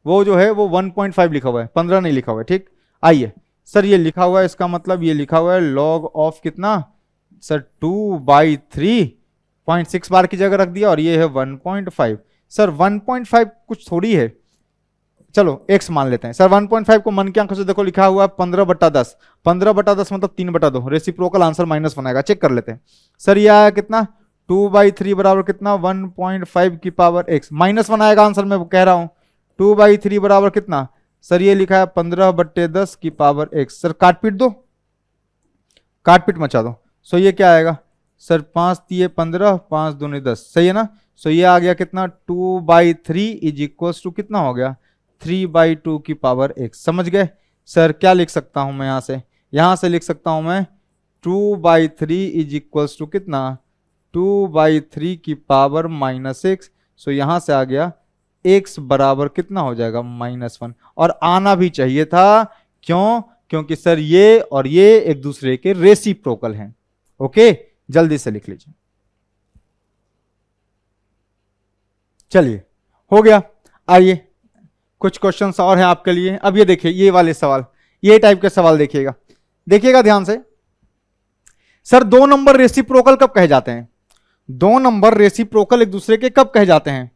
Speaker 1: वो जो है वो 1.5 लिखा हुआ है, 15 नहीं लिखा हुआ है, ठीक। आइए सर ये लिखा हुआ है, इसका मतलब ये लिखा हुआ है log ऑफ कितना सर 2/3, 0.6 बार की जगह रख दिया, और ये है 1.5। सर 1.5 कुछ थोड़ी है, चलो x मान लेते हैं। सर 1.5 को मन के अंकों से देखो लिखा हुआ है 15/10, 15/10 मतलब 3/2, रेसिप्रोकल आंसर -1 आएगा, चेक कर लेते हैं। सर ये आया कितना 2/3 बराबर कितना 1.5 की पावर x, -1 आएगा आंसर, मैं कह रहा हूं 2/3 बराबर कितना, सर ये लिखा है 15/10 की पावर x। सर काटपीट दो, काटपीट मचा दो। सो ये क्या आएगा सर 5 3 15, 5 2 10, सही है ना। सो ये आ गया कितना 2/3 इज इक्वल टू कितना हो गया 3/2 की पावर x, समझ गए। सर क्या लिख सकता हूं मैं यहां से लिख सकता हूं मैं 2/3 इज इक्वल टू कितना 2/3 की पावर -x। सो यहां से आ गया x बराबर कितना हो जाएगा -1। और आना भी चाहिए था, क्यों? क्योंकि सर ये और ये एक दूसरे के रेसिप्रोकल हैं। ओके, जल्दी से लिख लीजिए। चलिए, हो गया। आइए कुछ क्वेश्चंस और हैं आपके लिए। अब ये देखिए, ये वाले सवाल, ये टाइप के सवाल देखिएगा, देखिएगा ध्यान से। सर 2 नंबर रेसिप्रोकल कब कहे जाते हैं? 2 नंबर रेसिप्रोकल एक दूसरे के कब कहे जाते हैं?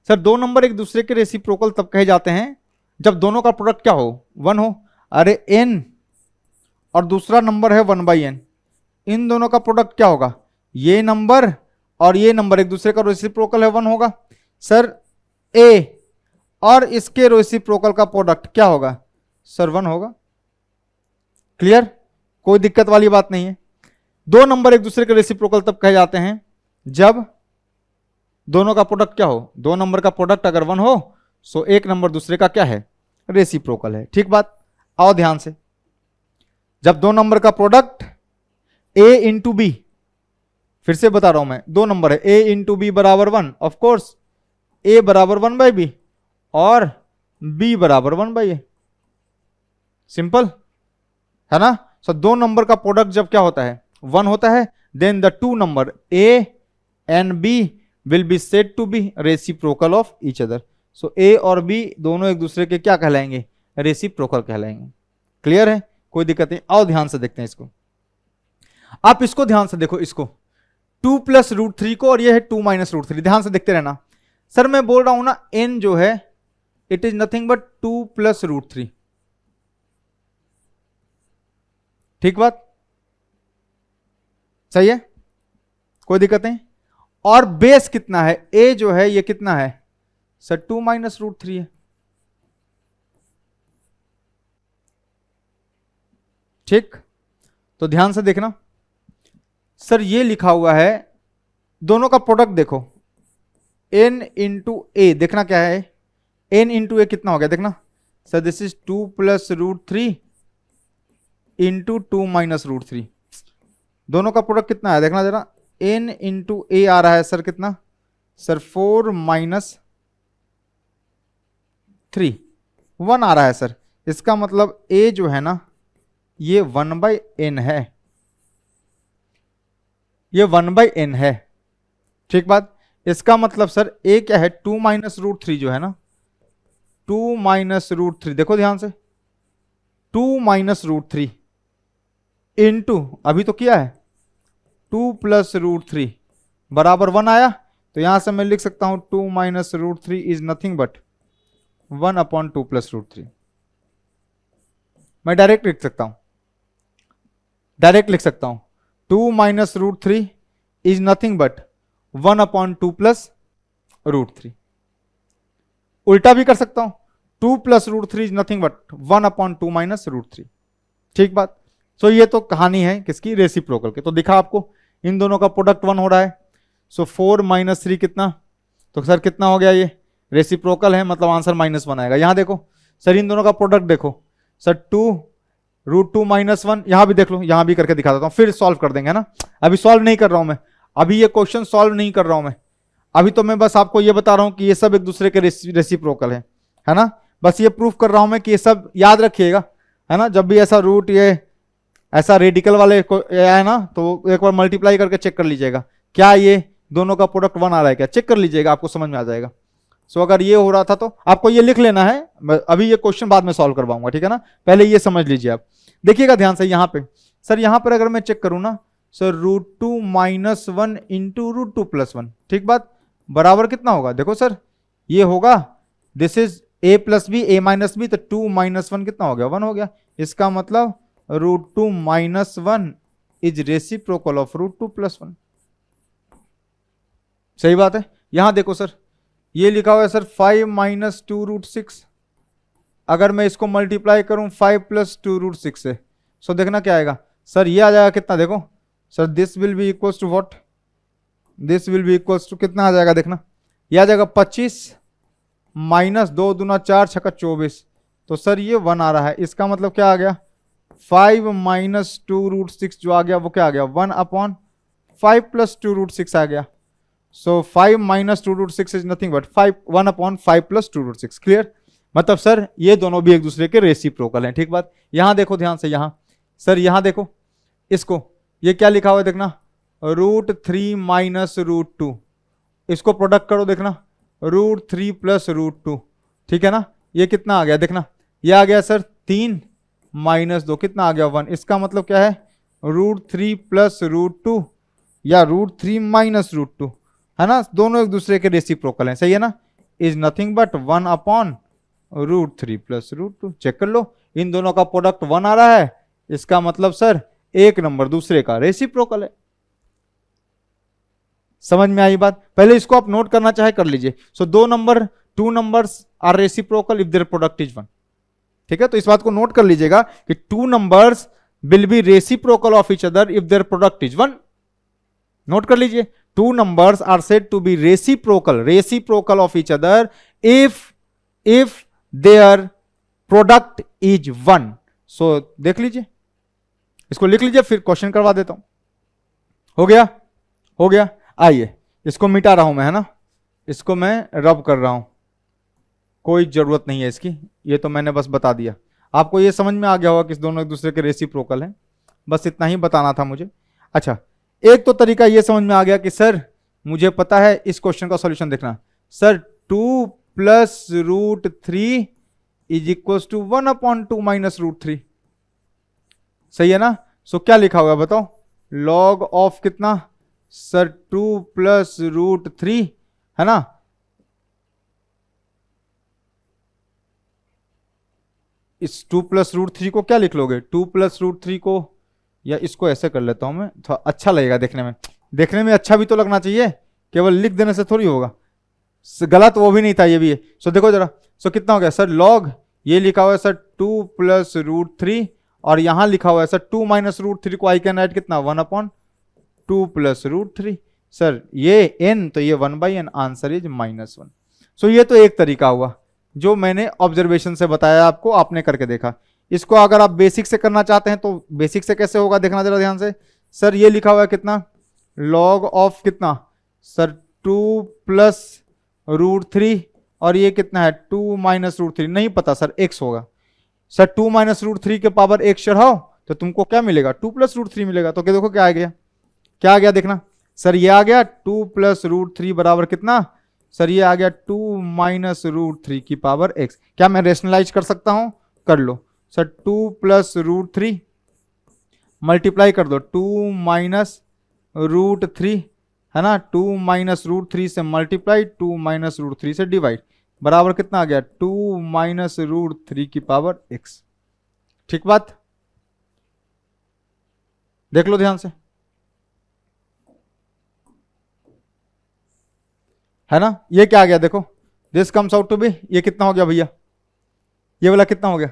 Speaker 1: सर 2 नंबर एक दूसरे के रेसिप्रोकल तब कहे जाते हैं जब दोनों का प्रोडक्ट क्या हो? 1 हो। अरे n और दूसरा नंबर है 1/n, इन दोनों का प्रोडक्ट क्या होगा? ये नंबर और ये नंबर एक दूसरे का रेसिप्रोकल है, 1 होगा। सर a और इसके रेसिप्रोकल का प्रोडक्ट क्या होगा? सर 1 होगा। क्लियर? कोई दिक्कत वाली बात नहीं है। 2 नंबर एक दूसरे के रेसिप्रोकल तब कहे जाते हैं जब दोनों का प्रोडक्ट क्या हो? 2 नंबर का प्रोडक्ट अगर 1 हो, सो एक नंबर दूसरे का क्या है? रेसिप्रोकल है। ठीक बात? आओ ध्यान से। जब 2 नंबर का प्रोडक्ट a इंटू बी, फिर से बता रहा हूं मैं, 2 नंबर है, a इंटू बी बराबर 1, ऑफकोर्स a बराबर 1/b और b बराबर 1/a। सिंपल है ना? सो 2 नंबर का प्रोडक्ट जब क्या होता है? 1 होता है, then the 2 number a and b will be said to be reciprocal of each other. So a और b दोनों एक दूसरे के क्या कहलाएंगे? रेसिप्रोकल कहलाएंगे। क्लियर है? कोई दिक्कत नहीं। आओ ध्यान से देखते हैं इसको। आप इसको ध्यान से देखो, इसको 2 + √3 को, और ये है 2 - √3। ध्यान से देखते रहना। सर मैं बोल रहा हूं ना, n जो है इट इज नथिंग बट 2 + √3। ठीक बात? सही है, कोई दिक्कत नहीं। और बेस कितना है? a जो है ये कितना है? सर 2 - √3 है। ठीक, तो ध्यान से देखना। सर ये लिखा हुआ है, दोनों का प्रोडक्ट देखो, n इंटू ए, देखना क्या है? n इंटू ए कितना हो गया? देखना सर, दिस इज 2 + √3 इंटू 2 - √3। दोनों का प्रोडक्ट कितना है? देखना जरा, n इंटू ए आ रहा है सर कितना? सर 4 - 3, 1 आ रहा है सर। इसका मतलब a जो है ना, ये 1/n है, ये 1/n है। ठीक बात? इसका मतलब सर a क्या है? 2 - √3 जो है ना, 2 - √3, देखो ध्यान से, 2 - √3 इंटू, अभी तो किया है 2 + √3 बराबर 1 आया। तो यहां से मैं लिख सकता हूं 2 - √3 इज नथिंग बट 1/2 + √3। मैं डायरेक्ट लिख सकता हूं, डायरेक्ट लिख सकता हूं 2 - √3 इज नथिंग बट 1/2 + √3। उल्टा भी कर सकता हूं, 2 + √3 इज नथिंग बट 1/2 - √3। ठीक बात? सो ये तो कहानी है किसकी? रेसिप्रोकल की। तो दिखा आपको, इन दोनों का प्रोडक्ट 1 हो रहा है। सो 4 - 3 कितना? तो सर कितना हो गया? ये रेसिप्रोकल है, मतलब आंसर -1 आएगा। यहां देखो सर, इन दोनों का प्रोडक्ट देखो सर, 2 √2 - 1, यहां भी देख लो, यहां भी करके दिखा देता हूं, फिर सॉल्व कर देंगे ना। अभी सॉल्व नहीं कर रहा हूं मैं, अभी ये क्वेश्चन सॉल्व नहीं कर रहा हूं मैं, अभी तो मैं बस आपको ये बता रहा हूं कि ये सब एक दूसरे के रेसिप्रोकल है ना। बस ये प्रूफ कर रहा हूं मैं कि ये सब याद रखिएगा, है ना। जब भी ऐसा रूट, ये ऐसा रेडिकल वाले है ना, तो एक बार मल्टीप्लाई करके चेक कर लीजिएगा, क्या ये दोनों का प्रोडक्ट 1 आ रहा है क्या? चेक कर लीजिएगा, आपको समझ में आ जाएगा। सो अगर ये हो रहा था तो आपको ये लिख लेना है, अभी ये क्वेश्चन बाद में सॉल्व करवाऊंगा, ठीक है ना। पहले ये समझ लीजिए आप। देखिएगा ध्यान से, यहां पे सर, यहां पर अगर मैं चेक करूं ना सर, √2 - 1 इंटू √2 + 1, ठीक बात, बराबर कितना होगा? देखो सर, ये होगा, this is a + b, a - b, तो 2 - 1 कितना हो गया? 1 हो गया। इसका मतलब √2 - 1 इज रेसिप्रोकल ऑफ √2 + 1। सही बात है। यहां देखो सर, ये लिखा हुआ है सर 5 - 2 √6, अगर मैं इसको मल्टीप्लाई करूं 5 + 2 √6 से, सो देखना क्या आएगा सर, ये आ जाएगा कितना? देखो sir, this will be equals to what? This will be equals to कितना आ जाएगा? देखना, ये आ जाएगा 25 - 2 दूना 4 छक्का 24, तो सर ये 1 आ रहा है। इसका मतलब क्या आ गया? 5 - 2 √6 जो आ गया वो क्या आ गया? 1/5 5 प्लस 2 रूट 6 आ गया। So 5 minus 2 root 6 is nothing but 1/5 plus 2 root 6। Clear? मतलब सर ये दोनों भी एक दूसरे के रेसिप्रोकल हैं। ठीक बात। यहां देखो ध्यान से, यहां सर यहां देखो इसको, ये क्या लिखा हुआ है देखना, √3 माइनस √2। इसको प्रोडक्ट करो देखना, √3 प्लस √2। ठीक है ना? ये कितना आ गया देखना, ये आ गया सर 3 माइनस 2, कितना आ गया 1। इसका मतलब क्या है, √3 प्लस √2 या √3 माइनस √2, है ना? दोनों एक दूसरे के रेसिप्रोकल हैं, सही है ना? Is nothing but 1/√3 plus √2। Check कर लो, इन दोनों का प्रोडक्ट 1 आ रहा है, इसका मतलब सर एक नंबर दूसरे का रेसिप्रोकल है। समझ में आई बात? पहले इसको आप नोट करना चाहे कर लीजिए। So two numbers are reciprocal if their product is 1। ठीक है, तो इस बात को नोट कर लीजिएगा कि two numbers will be reciprocal of each other if their product is 1। Note कर लीजिए, two numbers are said to be reciprocal of each other if their product is 1। So देख लीजिए, इसको लिख लीजिए, फिर क्वेश्चन करवा देता हूं। हो गया? हो गया। आइए इसको मिटा रहा हूं मैं, है ना? इसको मैं रब कर रहा हूं, कोई जरूरत नहीं है इसकी, ये तो मैंने बस बता दिया। आपको ये समझ में आ गया होगा कि दोनों एक दूसरे के रेसिप्रोकल हैं, बस इतना ही बताना था मुझे। अच्छा, एक तो तरीका ये समझ में आ गया कि सर मुझे पता है इस क्वेश्चन का सॉल्यूशन देखना। Sir 2 plus √3 is equal to 1/2 minus √3, सही है ना? सो क्या लिखा हुआ बताओ, लॉग ऑफ कितना सर 2 प्लस √3, है ना? इस 2 प्लस √3 को क्या लिख लोगे, 2 प्लस √3 को, या इसको ऐसे कर लेता हूं मैं, थोड़ा अच्छा लगेगा देखने में। देखने में अच्छा भी तो लगना चाहिए, केवल लिख देने से थोड़ी होगा। गलत वो भी नहीं था, ये भी है। सो देखो जरा, सो कितना हो गया सर, लॉग ये लिखा हुआ है सर 2 प्लस √3, और यहां लिखा हुआ है सर 2 माइनस √3 को आई कैन राइट कितना 1/2 प्लस √3। सर ये n, तो ये 1/n, आंसर इज -1। सो ये तो एक तरीका हुआ जो मैंने ऑब्जर्वेशन से बताया आपको, आपने करके देखा। इसको अगर आप बेसिक से करना चाहते हैं तो बेसिक से कैसे होगा देखना जरा ध्यान से। सर ये लिखा हुआ है कितना, लॉग ऑफ कितना सर 2 प्लस √3, और ये कितना है 2 माइनस √3, नहीं पता सर, x होगा। सर 2 माइनस √3 के पावर x चढ़ाओ तो तुमको क्या मिलेगा, 2 प्लस √3 मिलेगा। तो क्या देखो क्या आ गया, क्या आ गया देखना। सर ये आ गया 2 प्लस √3 बराबर कितना, सर ये आ गया 2 माइनस √3 की पावर x। क्या मैं रेशनलाइज कर सकता हूं, कर लो। सर 2 प्लस √3 मल्टीप्लाई कर दो 2 माइनस √3, है ना? 2 माइनस √3 से मल्टीप्लाई, 2 माइनस √3 से डिवाइड, बराबर कितना आ गया 2 माइनस √3 की पावर x। ठीक बात? देख लो ध्यान से, है ना? ये क्या आ गया देखो, this comes out to be, ये कितना हो गया भैया, ये वाला कितना हो गया,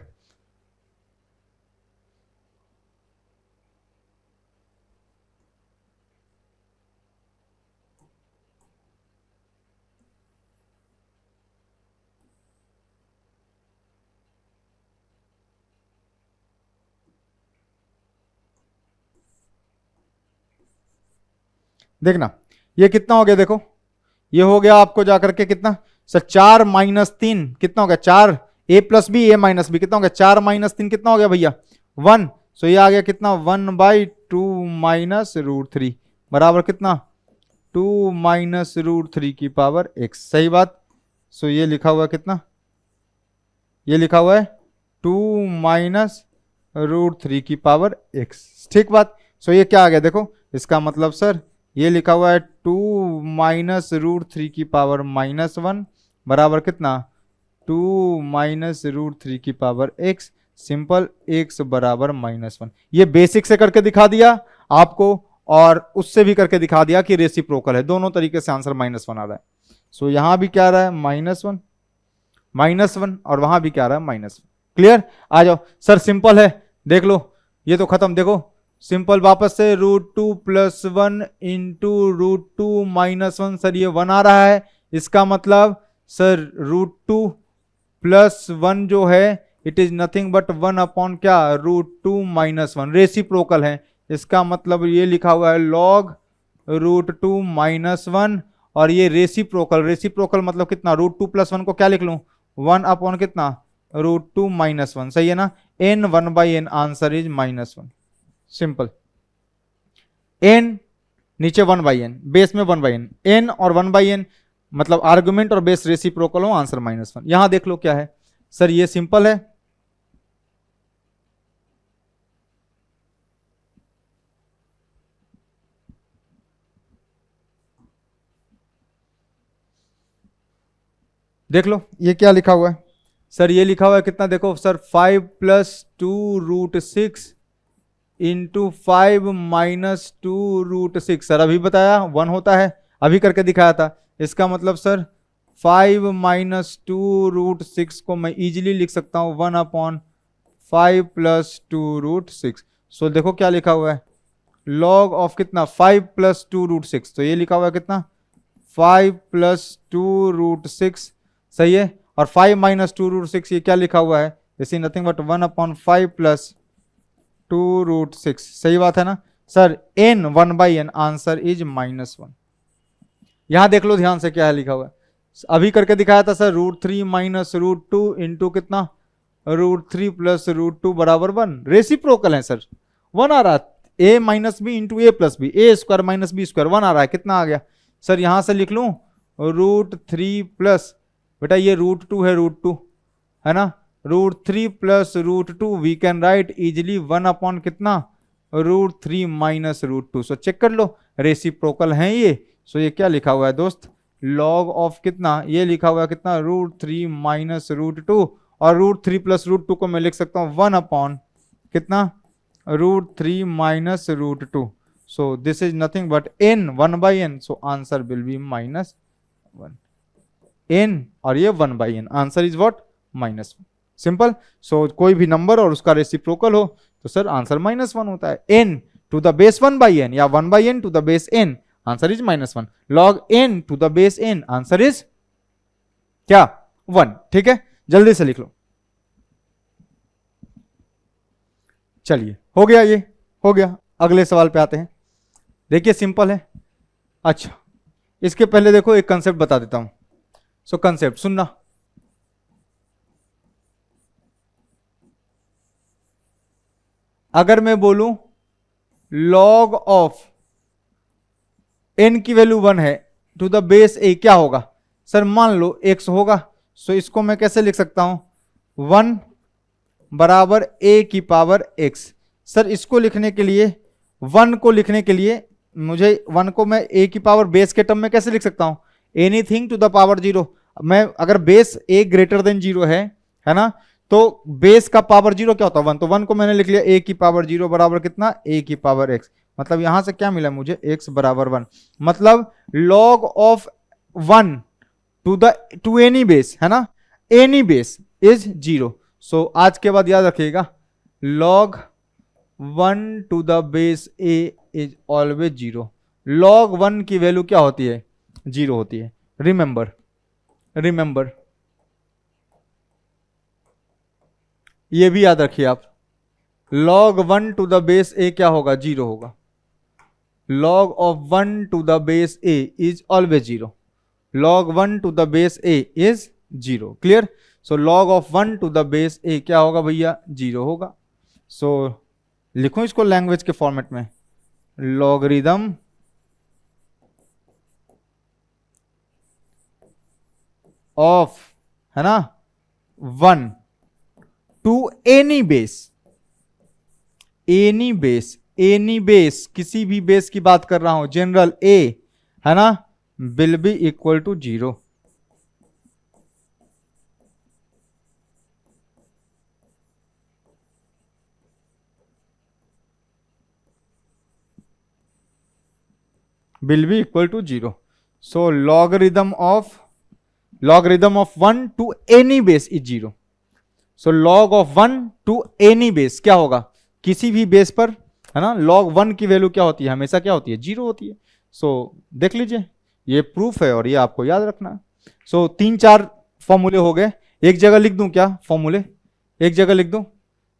Speaker 1: देखना ये कितना हो गया देखो, ये हो गया आपको जाकर के कितना सर 4 माइनस 3 कितना हो गया 4, a plus b, a minus b कितना हो गया 4 माइनस 3 कितना हो गया भैया 1। सो ये आ गया कितना 1/2 माइनस √3 बराबर कितना 2 माइनस √3 की पावर x। सही बात। सो ये लिखा हुआ है कितना, ये लिखा हुआ है 2 माइनस √3 की पावर x। ठीक बात। सो ये क्या आ गया देखो, इसका मतलब सर ये लिखा हुआ है 2 माइनस √3 की पावर -1 बराबर कितना 2 माइनस √3 की पावर x। सिंपल, x बराबर -1। ये बेसिक से करके दिखा दिया आपको, और उससे भी करके दिखा दिया कि रेसिप्रोकल है, दोनों तरीके से आंसर -1 आ रहा है। सो यहां भी क्या आ रहा है -1, और वहां भी क्या आ रहा है -1। क्लियर? आ जाओ सर, सिंपल है, देख लो, ये तो खत्म। देखो सिंपल, वापस से √2 प्लस 1 इंटू √2 -1, सर ये 1 आ रहा है। इसका मतलब सर √2 प्लस 1 जो है it is nothing but 1 upon क्या √2 -1, रेसिप्रोकल है। इसका मतलब ये लिखा हुआ है लॉग √2 - 1 और ये रेसिप्रोकल, रेसिप्रोकल मतलब कितना, √2 + 1 को क्या लिख लूं, 1 / कितना, √2 - 1, सही है ना। n 1/n, answer is -1, simple. n नीचे 1/n, बेस में 1/n, n और 1/n मतलब आर्गुमेंट और बेस रेसिप्रोकल हो, आंसर -1। यहां देख लो क्या है सर, ये सिंपल है। देख लो ये क्या लिखा हुआ है सर, ये लिखा हुआ है कितना, देखो सर 5 + 2√6 × 5 - 2√6, सर अभी बताया 1 होता है, अभी करके दिखाया था। इसका मतलब सर 5 - 2√6 को मैं इजीली लिख सकता हूं 1/5 + 2√6। सो देखो क्या लिखा हुआ है, लॉग ऑफ कितना, 5 + 2√6, तो ये लिखा हुआ है कितना, 5 + 2√6, सही है। और 5 - 2√6 ये क्या लिखा हुआ है, दिस इज नथिंग बट 1/5 + 2√6, सही बात है ना sir. n 1/n, answer is -1। यहां देख लो ध्यान से क्या है लिखा हुआ है, अभी करके दिखाया था सर, √3 - √2 इंटू कितना, √3 + √2 = 1, रेसिप्रोकल है सर, 1 आ रहा है, a - b into a + b, a² - b², 1 आ रहा है, कितना आ गया सर, यहां से लिख लूं √3 प्लस, बेटा ये √2 है, √2 है ना, √3 + √2 वी कैन राइट इजिली 1/ कितना, √3 - √2। सो चेक कर लो रेसिप्रोकल है ये। सो ये क्या लिखा हुआ है दोस्त, लॉग ऑफ कितना, ये लिखा हुआ है कितना, √3 - √2 और √3 + √2 को मैं लिख सकता हूँ 1/ कितना, √3 - √2। So this is nothing but n 1/n, so answer will be -1, n और ये 1/n, answer is what, -1, simple. So कोई भी नंबर और उसका रेसिप्रोकल हो तो सर आंसर -1 होता है, n to the base 1/n या 1/n to the base n, answer is -1, log n to the base n, answer is क्या, 1, ठीक है, जल्दी से लिख लो। चलिए हो गया, ये हो गया, अगले सवाल पे आते हैं। देखिए सिंपल है। अच्छा इसके पहले देखो एक कंसेप्ट बता देता हूं। सो कंसेप्ट सुनना, अगर मैं बोलूं log ऑफ n की वैल्यू 1 है टू द बेस a, क्या होगा सर, मान लो x होगा। सो इसको मैं कैसे लिख सकता हूं, 1 = a⁻x। सर इसको लिखने के लिए, 1 को लिखने के लिए मुझे 1 को मैं a⁻ बेस के टर्म में कैसे लिख सकता हूं, एनीथिंग टू द पावर 0। मैं अगर बेस a > 0 है ना, तो बेस का पावर 0 क्या होता है, 1, तो 1 को मैंने लिख लिया a⁻0 बराबर कितना, a⁻x, मतलब यहां से क्या मिला मुझे, x = 1, मतलब log of 1 to any base है ना, एनी बेस इज 0। सो आज के बाद याद रखिएगा, log 1 to the base a is always 0, log 1 की वैल्यू क्या होती है, 0 होती है, रिमेंबर ये भी याद रखिए आप, log 1 to the base a क्या होगा, 0 होगा, log of 1 to the base a is always 0, log 1 to the base a is 0, clear. So log of 1 to the base a क्या होगा भैया, 0 होगा। सो लिखूं इसको लैंग्वेज के फॉर्मेट में, लॉगरिदम ऑफ है ना 1 to any base, any base किसी भी बेस की बात कर रहा हूं, जनरल a है ना, will be equal to 0। will be equal to 0. So logarithm of 1 to any base is 0. So log of 1 to any base क्या होगा, किसी भी बेस पर है ना, log 1 की वैल्यू क्या होती है, हमेशा क्या होती है, 0 होती है। सो देख लीजिए ये प्रूफ है और ये आपको याद रखना है। सो 3-4 फॉर्मूले हो गए, एक जगह लिख दूं क्या, फॉर्मूले एक जगह लिख दूं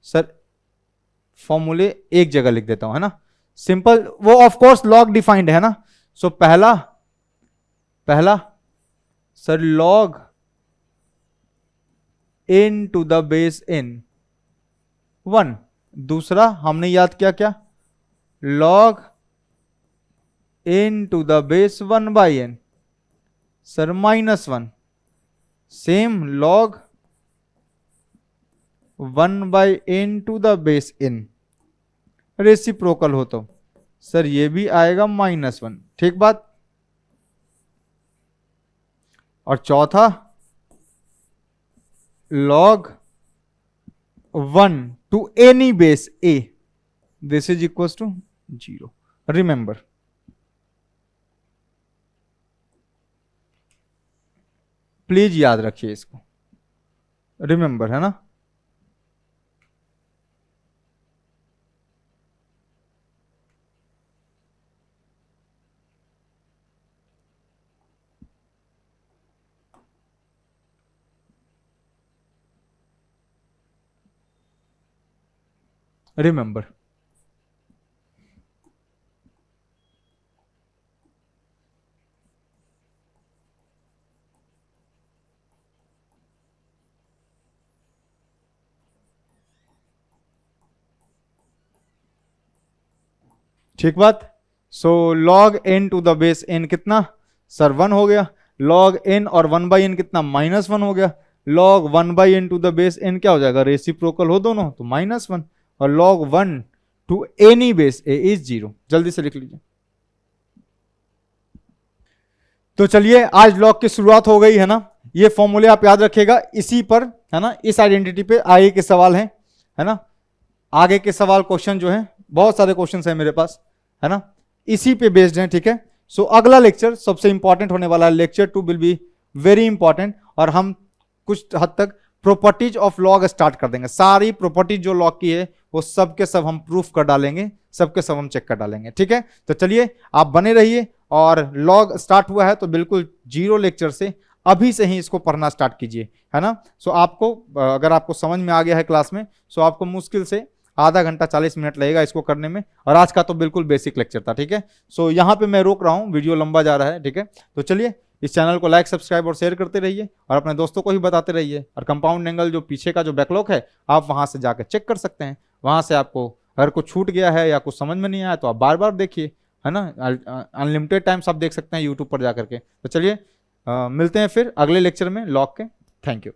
Speaker 1: सर, फॉर्मूले एक जगह लिख देता हूं है ना, सिंपल, वो ऑफ कोर्स लॉग डिफाइंड है ना। सो पहला sir log n to the base n 1। दूसरा हमने याद किया क्या, log n to the base 1 by n sir -1। Same log 1 by n to the base n reciprocal हो तो सर ये भी आएगा -1। ठीक बात। और चौथा log 1 to any base a this is equal to 0। Remember, please याद रखिए इसको, रिमेंबर है ना। रिमेंबर, ठीक बात। So log n to the base n कितना सर 1 हो गया, log n और 1 बाई n कितना -1 हो गया, log 1 by n to the base n क्या हो जाएगा, रेसिप्रोकल हो दोनों तो -1, और log 1 to any base a is 0। जल्दी से लिख लीजिए। तो चलिए आज लॉग की शुरुआत हो गई है ना। ये फॉर्मूले आप याद रखिएगा, इसी पर है ना, इस आइडेंटिटी पे आगे के सवाल हैं, है ना। आगे के सवाल क्वेश्चन जो है बहुत सारे क्वेश्चन है मेरे पास, है ना, इसी पे बेस्ड है। ठीक है। सो अगला लेक्चर सबसे इंपॉर्टेंट होने वाला है, lecture 2 will be very important, और हम कुछ हद तक प्रॉपर्टीज ऑफ लॉग स्टार्ट कर देंगे। सारी प्रॉपर्टीज जो लॉग की है वो सब के सब हम प्रूफ कर डालेंगे, सबके सब हम चेक कर डालेंगे। ठीक है। तो चलिए आप बने रहिए, और लॉग स्टार्ट हुआ है तो बिल्कुल 0 लेक्चर से अभी से ही इसको पढ़ना स्टार्ट कीजिए, है ना। सो आपको अगर आपको समझ में आ गया है क्लास में, सो आपको मुश्किल से आधा घंटा 40 मिनट लगेगा इसको करने में, और आज का तो बिल्कुल बेसिक लेक्चर था। ठीक है। सो यहाँ पे मैं रोक रहा हूँ, वीडियो लंबा जा रहा है। ठीक है। तो चलिए इस चैनल को लाइक सब्सक्राइब और शेयर करते रहिए, और अपने दोस्तों को भी बताते रहिए। और कंपाउंड एंगल जो पीछे का जो बैकलॉग है आप वहां से जाकर चेक कर सकते हैं। वहां से आपको अगर कुछ छूट गया है या कुछ समझ में नहीं आया तो आप बार बार देखिए, है ना। अनलिमिटेड टाइम्स आप देख सकते हैं यूट्यूब पर जाकर के। तो चलिए मिलते हैं फिर अगले लेक्चर में लॉग के। Thank you.